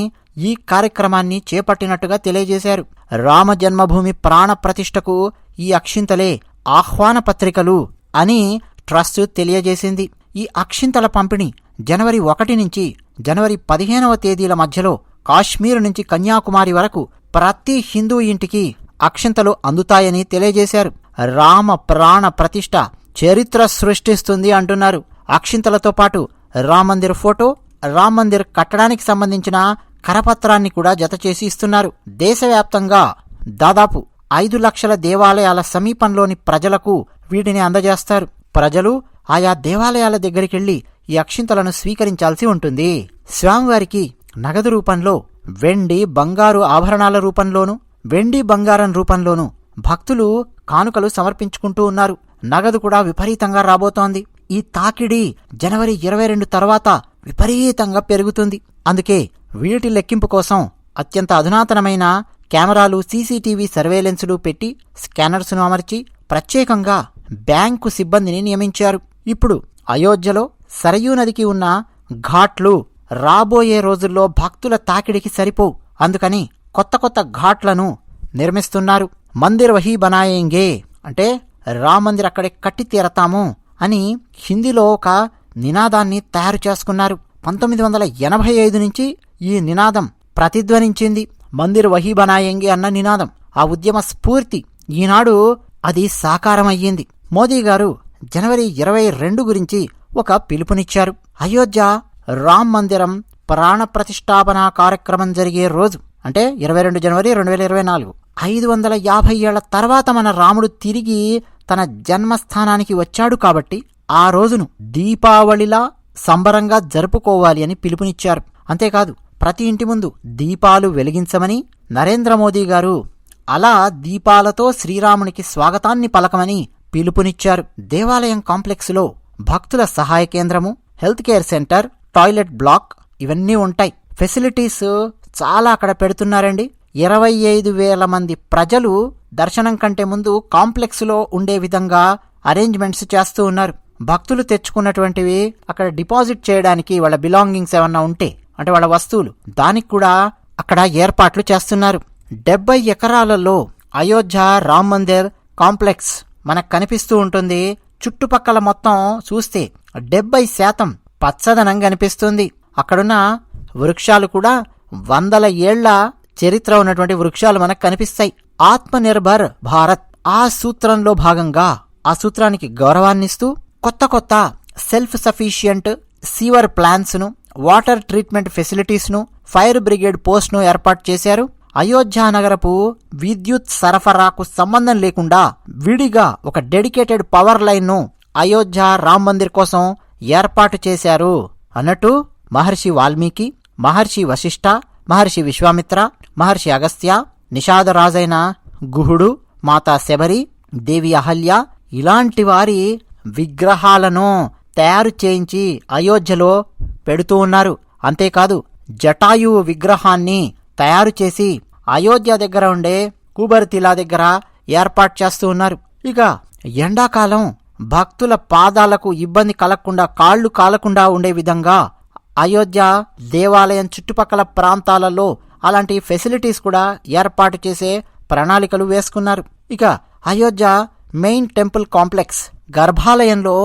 Speaker 1: ఈ కార్యక్రమాన్ని చేపట్టినట్టుగా తెలియజేశారు. రామ జన్మభూమి ప్రాణ ప్రతిష్టకు ఈ అక్షింతలే ఆహ్వాన పత్రికలు అని ట్రస్ట్ తెలియజేసింది. ఈ అక్షింతల పంపిణీ జనవరి 1 నుంచి జనవరి 15వ తేదీల మధ్యలో కాశ్మీర్ నుంచి కన్యాకుమారి వరకు ప్రతి హిందూ ఇంటికి అక్షింతలు అందుతాయని తెలియజేశారు. రామ ప్రాణ ప్రతిష్ఠ చరిత్ర సృష్టిస్తుంది అంటున్నారు. అక్షింతలతో పాటు రామ్ మందిర్ ఫోటో, రామ్ మందిర్ కట్టడానికి సంబంధించిన కరపత్రాన్ని కూడా జతచేసి ఇస్తున్నారు. దేశవ్యాప్తంగా దాదాపు 5 లక్షల దేవాలయాల సమీపంలోని ప్రజలకు వీటిని అందజేస్తారు. ప్రజలు ఆయా దేవాలయాల దగ్గరికెళ్లి ఈ అక్షింతలను స్వీకరించాల్సి ఉంటుంది. స్వామివారికి నగదు రూపంలో, వెండి బంగారు ఆభరణాల రూపంలోనూ, వెండి బంగారం రూపంలోనూ భక్తులు కానుకలు సమర్పించుకుంటూ ఉన్నారు. నగదు కూడా విపరీతంగా రాబోతోంది. ఈ తాకిడి జనవరి 22 తర్వాత విపరీతంగా పెరుగుతుంది. అందుకే వీటి లెక్కింపు కోసం అత్యంత అధునాతనమైన కెమెరాలు, సీసీటీవీ సర్వేలెన్సులు పెట్టి స్కానర్స్ను అమర్చి ప్రత్యేకంగా బ్యాంకు సిబ్బందిని నియమించారు. ఇప్పుడు అయోధ్యలో సరయూ నదికి ఉన్న ఘాట్లు రాబోయే రోజుల్లో భక్తుల తాకిడికి సరిపోవు. అందుకని కొత్త కొత్త ఘాట్లను నిర్మిస్తున్నారు. మందిర్ వహీ బనాయేంగే అంటే రామ్ మందిర్ అక్కడే కట్టి తీరతాము అని హిందీలో ఒక నినాదాన్ని తయారు చేసుకున్నారు. 1985 నుంచి ఈ నినాదం ప్రతిధ్వనించింది. మందిర్ వహీ బనాయేంగే అన్న నినాదం, ఆ ఉద్యమ స్ఫూర్తి ఈనాడు అది సాకారమయ్యింది. మోదీ గారు జనవరి 22 గురించి ఒక పిలుపునిచ్చారు. అయోధ్య రామ్ మందిరం ప్రాణ ప్రతిష్టాపన కార్యక్రమం జరిగే రోజు అంటే 22 జనవరి 2024. 550 ఏళ్ల తర్వాత మన రాముడు తిరిగి తన జన్మస్థానానికి వచ్చాడు కాబట్టి ఆ రోజును దీపావళిలా సంబరంగా జరుపుకోవాలి అని పిలుపునిచ్చారు. అంతేకాదు ప్రతి ఇంటి ముందు దీపాలు వెలిగించమని నరేంద్ర మోదీ గారు అలా దీపాలతో శ్రీరామునికి స్వాగతాన్ని పలకమని పిలుపునిచ్చారు. దేవాలయం కాంప్లెక్స్లో భక్తుల సహాయ కేంద్రము, health care centre, toilet black ఇవన్నీ ఉంటాయి. ఫెసిలిటీస్ చాలా అక్కడ పెడుతున్నారండి. 25,000 మంది ప్రజలు దర్శనం కంటే ముందు కాంప్లెక్స్లో ఉండే విధంగా అరేంజ్మెంట్స్ చేస్తూ ఉన్నారు. భక్తులు తెచ్చుకున్నటువంటివి అక్కడ డిపాజిట్ చేయడానికి వాళ్ళ బిలాంగింగ్స్ ఏమన్నా ఉంటే అంటే వాళ్ళ వస్తువులు దానికి కూడా అక్కడ ఏర్పాట్లు చేస్తున్నారు. 70 ఎకరాలలో అయోధ్య రామ్ మందిర్ కాంప్లెక్స్ మనకు కనిపిస్తూ ఉంటుంది. చుట్టుపక్కల మొత్తం చూస్తే 70% పచ్చదనం కనిపిస్తుంది. అక్కడున్న వృక్షాలు కూడా 100 ఏళ్ల చరిత్ర ఉన్నటువంటి వృక్షాలు మనకు కనిపిస్తాయి. ఆత్మనిర్భర్ భారత్ ఆ సూత్రంలో భాగంగా ఆ సూత్రానికి గౌరవాన్నిస్తూ కొత్త కొత్త సెల్ఫ్ సఫిషియంట్ సీవర్ ప్లాన్స్ ను, వాటర్ ట్రీట్మెంట్ ఫెసిలిటీస్ ను, ఫైర్ బ్రిగేడ్ పోస్ట్ ను ఏర్పాటు చేశారు. అయోధ్య నగరపు విద్యుత్ సరఫరాకు సంబంధం లేకుండా విడిగా ఒక డెడికేటెడ్ పవర్ లైన్ ను అయోధ్య రామ్ మందిర్ కోసం ఏర్పాటు చేశారు. అన్నట్టు మహర్షి వాల్మీకి, మహర్షి వశిష్ఠ, మహర్షి విశ్వామిత్ర, మహర్షి అగస్త్య, నిషాదరాజైన గుహుడు, మాతా శబరి, దేవి అహల్య ఇలాంటి వారి విగ్రహాలను తయారు చేయించి అయోధ్యలో పెడుతూ ఉన్నారు. అంతేకాదు జటాయువు విగ్రహాన్ని తయారు చేసి అయోధ్య దగ్గర ఉండే కూబర్తిలా దగ్గర ఏర్పాటు చేస్తూ ఉన్నారు. ఇక ఎండాకాలం భక్తుల పాదాలకు ఇబ్బంది కలగకుండా, కాళ్లు కాలకుండా ఉండే విధంగా అయోధ్య దేవాలయం చుట్టుపక్కల ప్రాంతాలలో అలాంటి ఫెసిలిటీస్ కూడా ఏర్పాటు చేసే ప్రణాళికలు వేసుకున్నారు. ఇక అయోధ్య మెయిన్ టెంపుల్ కాంప్లెక్స్ గర్భాలయంలో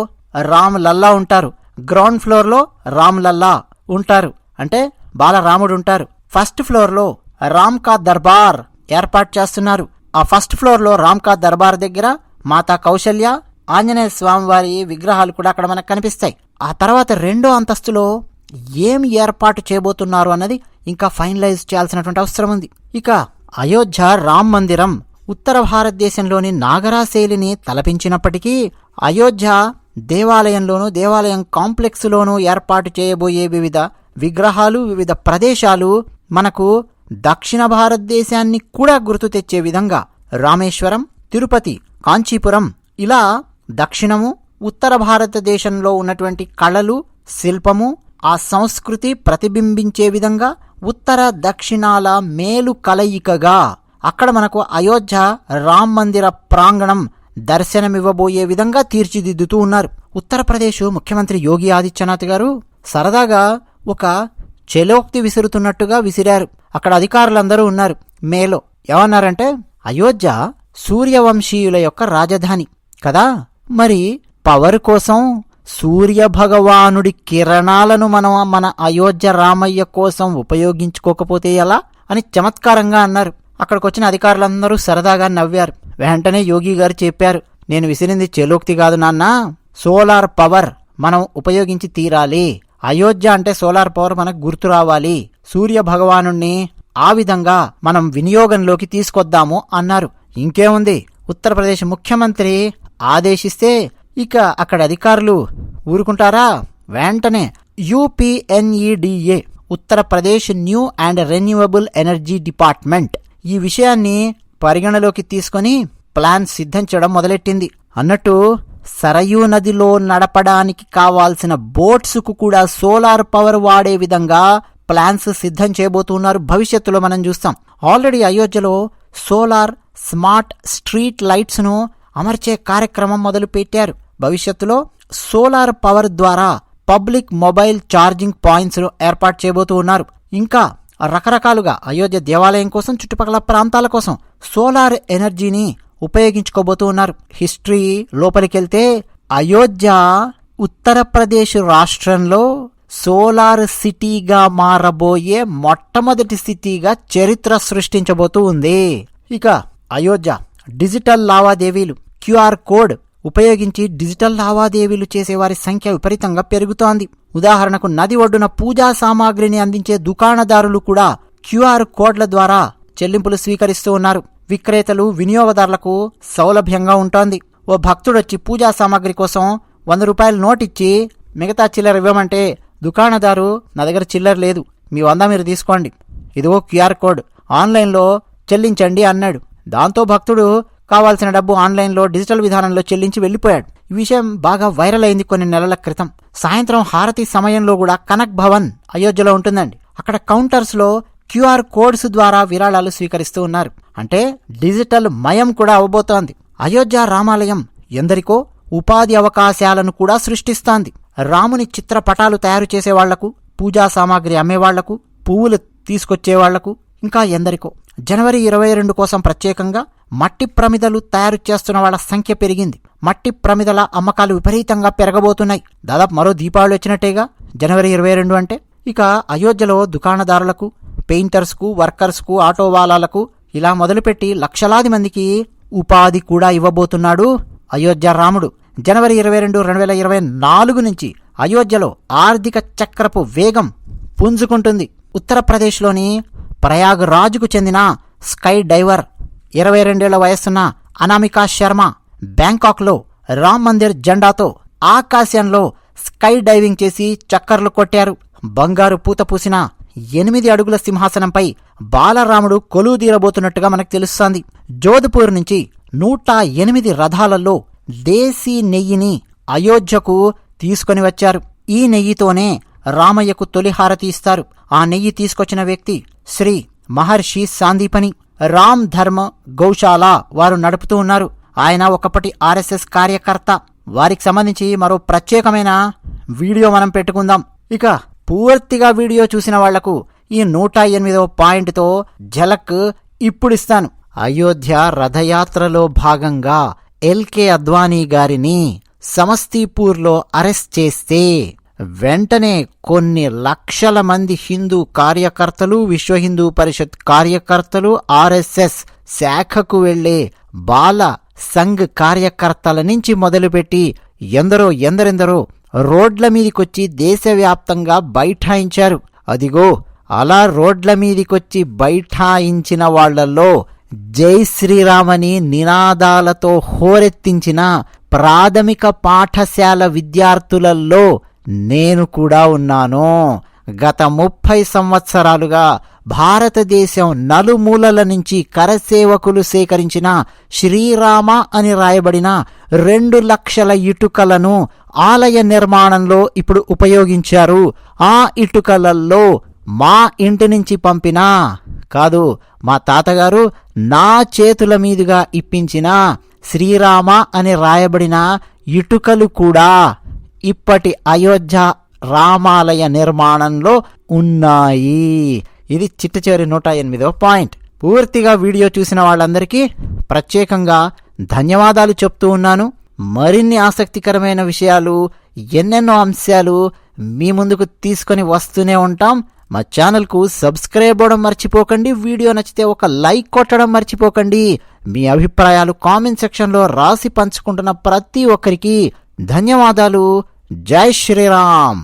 Speaker 1: రామ్ లల్లా ఉంటారు. గ్రౌండ్ ఫ్లోర్ లో రామ్ లల్లా ఉంటారు, అంటే బాలరాముడు ఉంటారు. ఫస్ట్ ఫ్లోర్ లో రామ్ కా దర్బార్ ఏర్పాటు చేస్తున్నారు. ఆ ఫస్ట్ ఫ్లోర్ లో రామ్ కా దర్బార్ దగ్గర మాతా కౌశల్య, ఆంజనేయ స్వామి వారి విగ్రహాలు కూడా అక్కడ మనకు కనిపిస్తాయి. ఆ తర్వాత 2వ అంతస్తులో ఏం ఏర్పాటు చేయబోతున్నారు అన్నది ఇంకా ఫైనలైజ్ చేయాల్సినటువంటి అవసరం ఉంది. ఇక అయోధ్య రామ్ మందిరం ఉత్తర భారతదేశంలోని నాగరా శైలిని తలపించినప్పటికీ అయోధ్య దేవాలయం కాంప్లెక్స్లోనూ ఏర్పాటు చేయబోయే వివిధ విగ్రహాలు, వివిధ ప్రదేశాలు మనకు దక్షిణ భారతదేశాన్ని కూడా గుర్తు తెచ్చే విధంగా రామేశ్వరం, తిరుపతి, కాంచీపురం ఇలా దక్షిణము, ఉత్తర భారతదేశంలో ఉన్నటువంటి కళలు, శిల్పము, ఆ సంస్కృతి ప్రతిబింబించే విధంగా ఉత్తర దక్షిణాల మేలు కలయికగా అక్కడ మనకు అయోధ్య రామ్ మందిర ప్రాంగణం దర్శనమివ్వబోయే విధంగా తీర్చిదిద్దుతూ ఉన్నారు. ఉత్తరప్రదేశ్ ముఖ్యమంత్రి యోగి ఆదిత్యనాథ్ గారు సరదాగా ఒక చెలోక్తి విసురుతున్నట్టుగా విసిరారు. అక్కడ అధికారులందరూ ఉన్నారు. మేలో ఏమన్నారంటే, అయోధ్య సూర్యవంశీయుల యొక్క రాజధాని కదా, మరి పవర్ కోసం సూర్య భగవానుడి కిరణాలను మనం మన అయోధ్య రామయ్య కోసం ఉపయోగించుకోకపోతే ఎలా అని చమత్కారంగా అన్నారు. అక్కడికొచ్చిన అధికారులందరూ సరదాగా నవ్వారు. వెంటనే యోగి గారు చెప్పారు, నేను విసిరింది చెలోక్తి కాదు నాన్న, సోలార్ పవర్ మనం ఉపయోగించి తీరాలి. అయోధ్య అంటే సోలార్ పవర్ మనకు గుర్తు రావాలి. సూర్య భగవాను ఆ విధంగా మనం వినియోగంలోకి తీసుకొద్దాము అన్నారు. ఇంకేముంది, ఉత్తరప్రదేశ్ ముఖ్యమంత్రి ఆదేశిస్తే ఇక అక్కడ అధికారులు ఊరుకుంటారా? వెంటనే UPNEDA Uttar Pradesh new and renewable energy department ఈ విషయాన్ని పరిగణలోకి తీసుకొని ప్లాన్ సిద్ధం చేయడం మొదలెట్టింది. అన్నట్టు సరయూ నదిలో నడపడానికి కావాల్సిన బోట్స్కు కూడా సోలార్ పవర్ వాడే విధంగా ప్లాన్స్ సిద్ధం చేయబోతున్నారు. భవిష్యత్తులో మనం చూస్తాం. ఆల్రెడీ అయోధ్యలో సోలార్ స్మార్ట్ స్ట్రీట్ లైట్స్ను అమర్చే కార్యక్రమం మొదలు పెట్టారు. భవిష్యత్తులో సోలార్ పవర్ ద్వారా పబ్లిక్ మొబైల్ ఛార్జింగ్ పాయింట్స్ ఏర్పాటు చేయబోతూ ఉన్నారు. ఇంకా రకరకాలుగా అయోధ్య దేవాలయం కోసం, చుట్టుపక్కల ప్రాంతాల కోసం సోలార్ ఎనర్జీని ఉపయోగించుకోబోతూ ఉన్నారు. హిస్టరీ లోపలికెళ్తే అయోధ్య ఉత్తరప్రదేశ్ రాష్ట్రంలో సోలార్ సిటీగా మారబోయే మొట్టమొదటి సిటీగా చరిత్ర సృష్టించబోతూ ఉంది. ఇక అయోధ్య డిజిటల్ లావాదేవీలు, QR కోడ్ ఉపయోగించి డిజిటల్ లావాదేవీలు చేసేవారి సంఖ్య విపరీతంగా పెరుగుతోంది. ఉదాహరణకు నది ఒడ్డున పూజా సామాగ్రిని అందించే దుకాణదారులు కూడా QR కోడ్ల ద్వారా చెల్లింపులు స్వీకరిస్తూ ఉన్నారు. విక్రేతలు, వినియోగదారులకు సౌలభ్యంగా ఉంటోంది. ఓ భక్తుడొచ్చి పూజా సామాగ్రి కోసం 100 రూపాయలు నోటిచ్చి మిగతా చిల్లర ఇవ్వమంటే దుకాణదారు, నా దగ్గర చిల్లర లేదు, మీ 100 మీరు తీసుకోండి, ఇదిగో QR కోడ్, ఆన్లైన్లో చెల్లించండి అన్నాడు. దాంతో భక్తుడు కావాల్సిన డబ్బు ఆన్లైన్లో డిజిటల్ విధానంలో చెల్లించి వెళ్లిపోయాడు. ఈ విషయం బాగా వైరల్ అయింది కొన్ని నెలల క్రితం. సాయంత్రం హారతి సమయంలో కూడా కనక్ భవన్ అయోధ్యలో ఉంటుందండి. అక్కడ కౌంటర్స్లో QR కోడ్స్ ద్వారా విరాళాలు స్వీకరిస్తూ ఉన్నారు. అంటే డిజిటల్ మయం కూడా అవబోతోంది. అయోధ్య రామాలయం ఎందరికో ఉపాధి అవకాశాలను కూడా సృష్టిస్తోంది. రాముని చిత్రపటాలు తయారు చేసేవాళ్లకు, పూజా సామాగ్రి అమ్మేవాళ్లకు, పువ్వులు తీసుకొచ్చేవాళ్లకు, ఇంకా ఎందరికో. జనవరి 22 కోసం ప్రత్యేకంగా మట్టి ప్రమిదలు తయారు చేస్తున్న వాళ్ల సంఖ్య పెరిగింది. మట్టి ప్రమిదల అమ్మకాలు విపరీతంగా పెరగబోతున్నాయి. దాదాపు మరో దీపావళి వచ్చినట్టేగా జనవరి 22 అంటే. ఇక అయోధ్యలో దుకాణదారులకు, పెయింటర్స్కు, వర్కర్స్కు, ఆటో వాలాలకు ఇలా మొదలుపెట్టి లక్షలాది మందికి ఉపాధి కూడా ఇవ్వబోతున్నాడు అయోధ్య రాముడు. జనవరి 22, 2024 నుంచి అయోధ్యలో ఆర్థిక చక్రపు వేగం పుంజుకుంటుంది. ఉత్తరప్రదేశ్లోని ప్రయాగ్ రాజ్కు చెందిన స్కై డైవర్ 22 ఏళ్ల వయస్సున్న అనామికా శర్మ బ్యాంకాక్లో రామ్ మందిర్ జెండాతో ఆకాశంలో స్కై డైవింగ్ చేసి చక్కర్లు కొట్టారు. బంగారు పూత పూసిన 8 అడుగుల సింహాసనంపై బాలరాముడు కొలువుదీరబోతున్నట్టుగా మనకు తెలుస్తోంది. జోధ్పూర్ నుంచి 108 రథాలలో దేశీ నెయ్యిని అయోధ్యకు తీసుకొని వచ్చారు. ఈ నెయ్యితోనే రామయ్యకు తొలి హారతి ఇస్తారు. ఆ నెయ్యి తీసుకొచ్చిన వ్యక్తి శ్రీ మహర్షి సాందీపని రామ్ ధర్మ గౌశాల వారు నడుపుతూ ఉన్నారు. ఆయన ఒకప్పటి RSS కార్యకర్త. వారికి సంబంధించి మరో ప్రత్యేకమైన వీడియో మనం పెట్టుకుందాం. ఇక పూర్తిగా వీడియో చూసిన వాళ్లకు ఈ 108వ పాయింట్తో ఝలక్ ఇప్పుడిస్తాను. అయోధ్య రథయాత్రలో భాగంగా LK అద్వానీ గారిని సమస్తీపూర్లో అరెస్ట్ చేస్తే వెంటనే కొన్ని లక్షల మంది హిందూ కార్యకర్తలు, విశ్వ హిందూ పరిషత్ కార్యకర్తలు, RSS శాఖకు వెళ్లే బాల సంఘ్ కార్యకర్తల నుంచి మొదలుపెట్టి ఎందరెందరో రోడ్ల మీదికొచ్చి దేశవ్యాప్తంగా బైఠాయించారు. అదిగో అలా రోడ్ల మీదికొచ్చి బైఠాయించిన వాళ్లలో జై శ్రీరామని నినాదాలతో హోరెత్తించిన ప్రాథమిక పాఠశాల విద్యార్థులలో నేను కూడా ఉన్నాను. గత 30 సంవత్సరాలుగా భారతదేశం నలుమూలల నుంచి కరసేవకులు సేకరించిన శ్రీరామ అని రాయబడిన 2 లక్షల ఇటుకలను ఆలయ నిర్మాణంలో ఇప్పుడు ఉపయోగించారు. ఆ ఇటుకలలో మా ఇంటి నుంచి పంపిన కాదు, మా తాతగారు నా చేతుల మీదుగా ఇప్పించిన శ్రీరామ అని రాయబడిన ఇటుకలు కూడా ఇప్పటి అయోధ్య రామాలయ నిర్మాణంలో ఉన్నాయి. ఇది చిట్ట చివరి 108వ పాయింట్. పూర్తిగా వీడియో చూసిన వాళ్ళందరికీ ప్రత్యేకంగా ధన్యవాదాలు చెప్తూ ఉన్నాను. మరిన్ని ఆసక్తికరమైన విషయాలు, ఎన్నెన్నో అంశాలు మీ ముందుకు తీసుకొని వస్తూనే ఉంటాం. మా ఛానల్కు సబ్స్క్రైబ్ అవ్వడం మర్చిపోకండి. వీడియో నచ్చితే ఒక లైక్ కొట్టడం మర్చిపోకండి. మీ అభిప్రాయాలు కామెంట్ సెక్షన్లో రాసి పంచుకుంటున్న ప్రతి ఒక్కరికి ధన్యవాదాలు. జై శ్రీరామ్.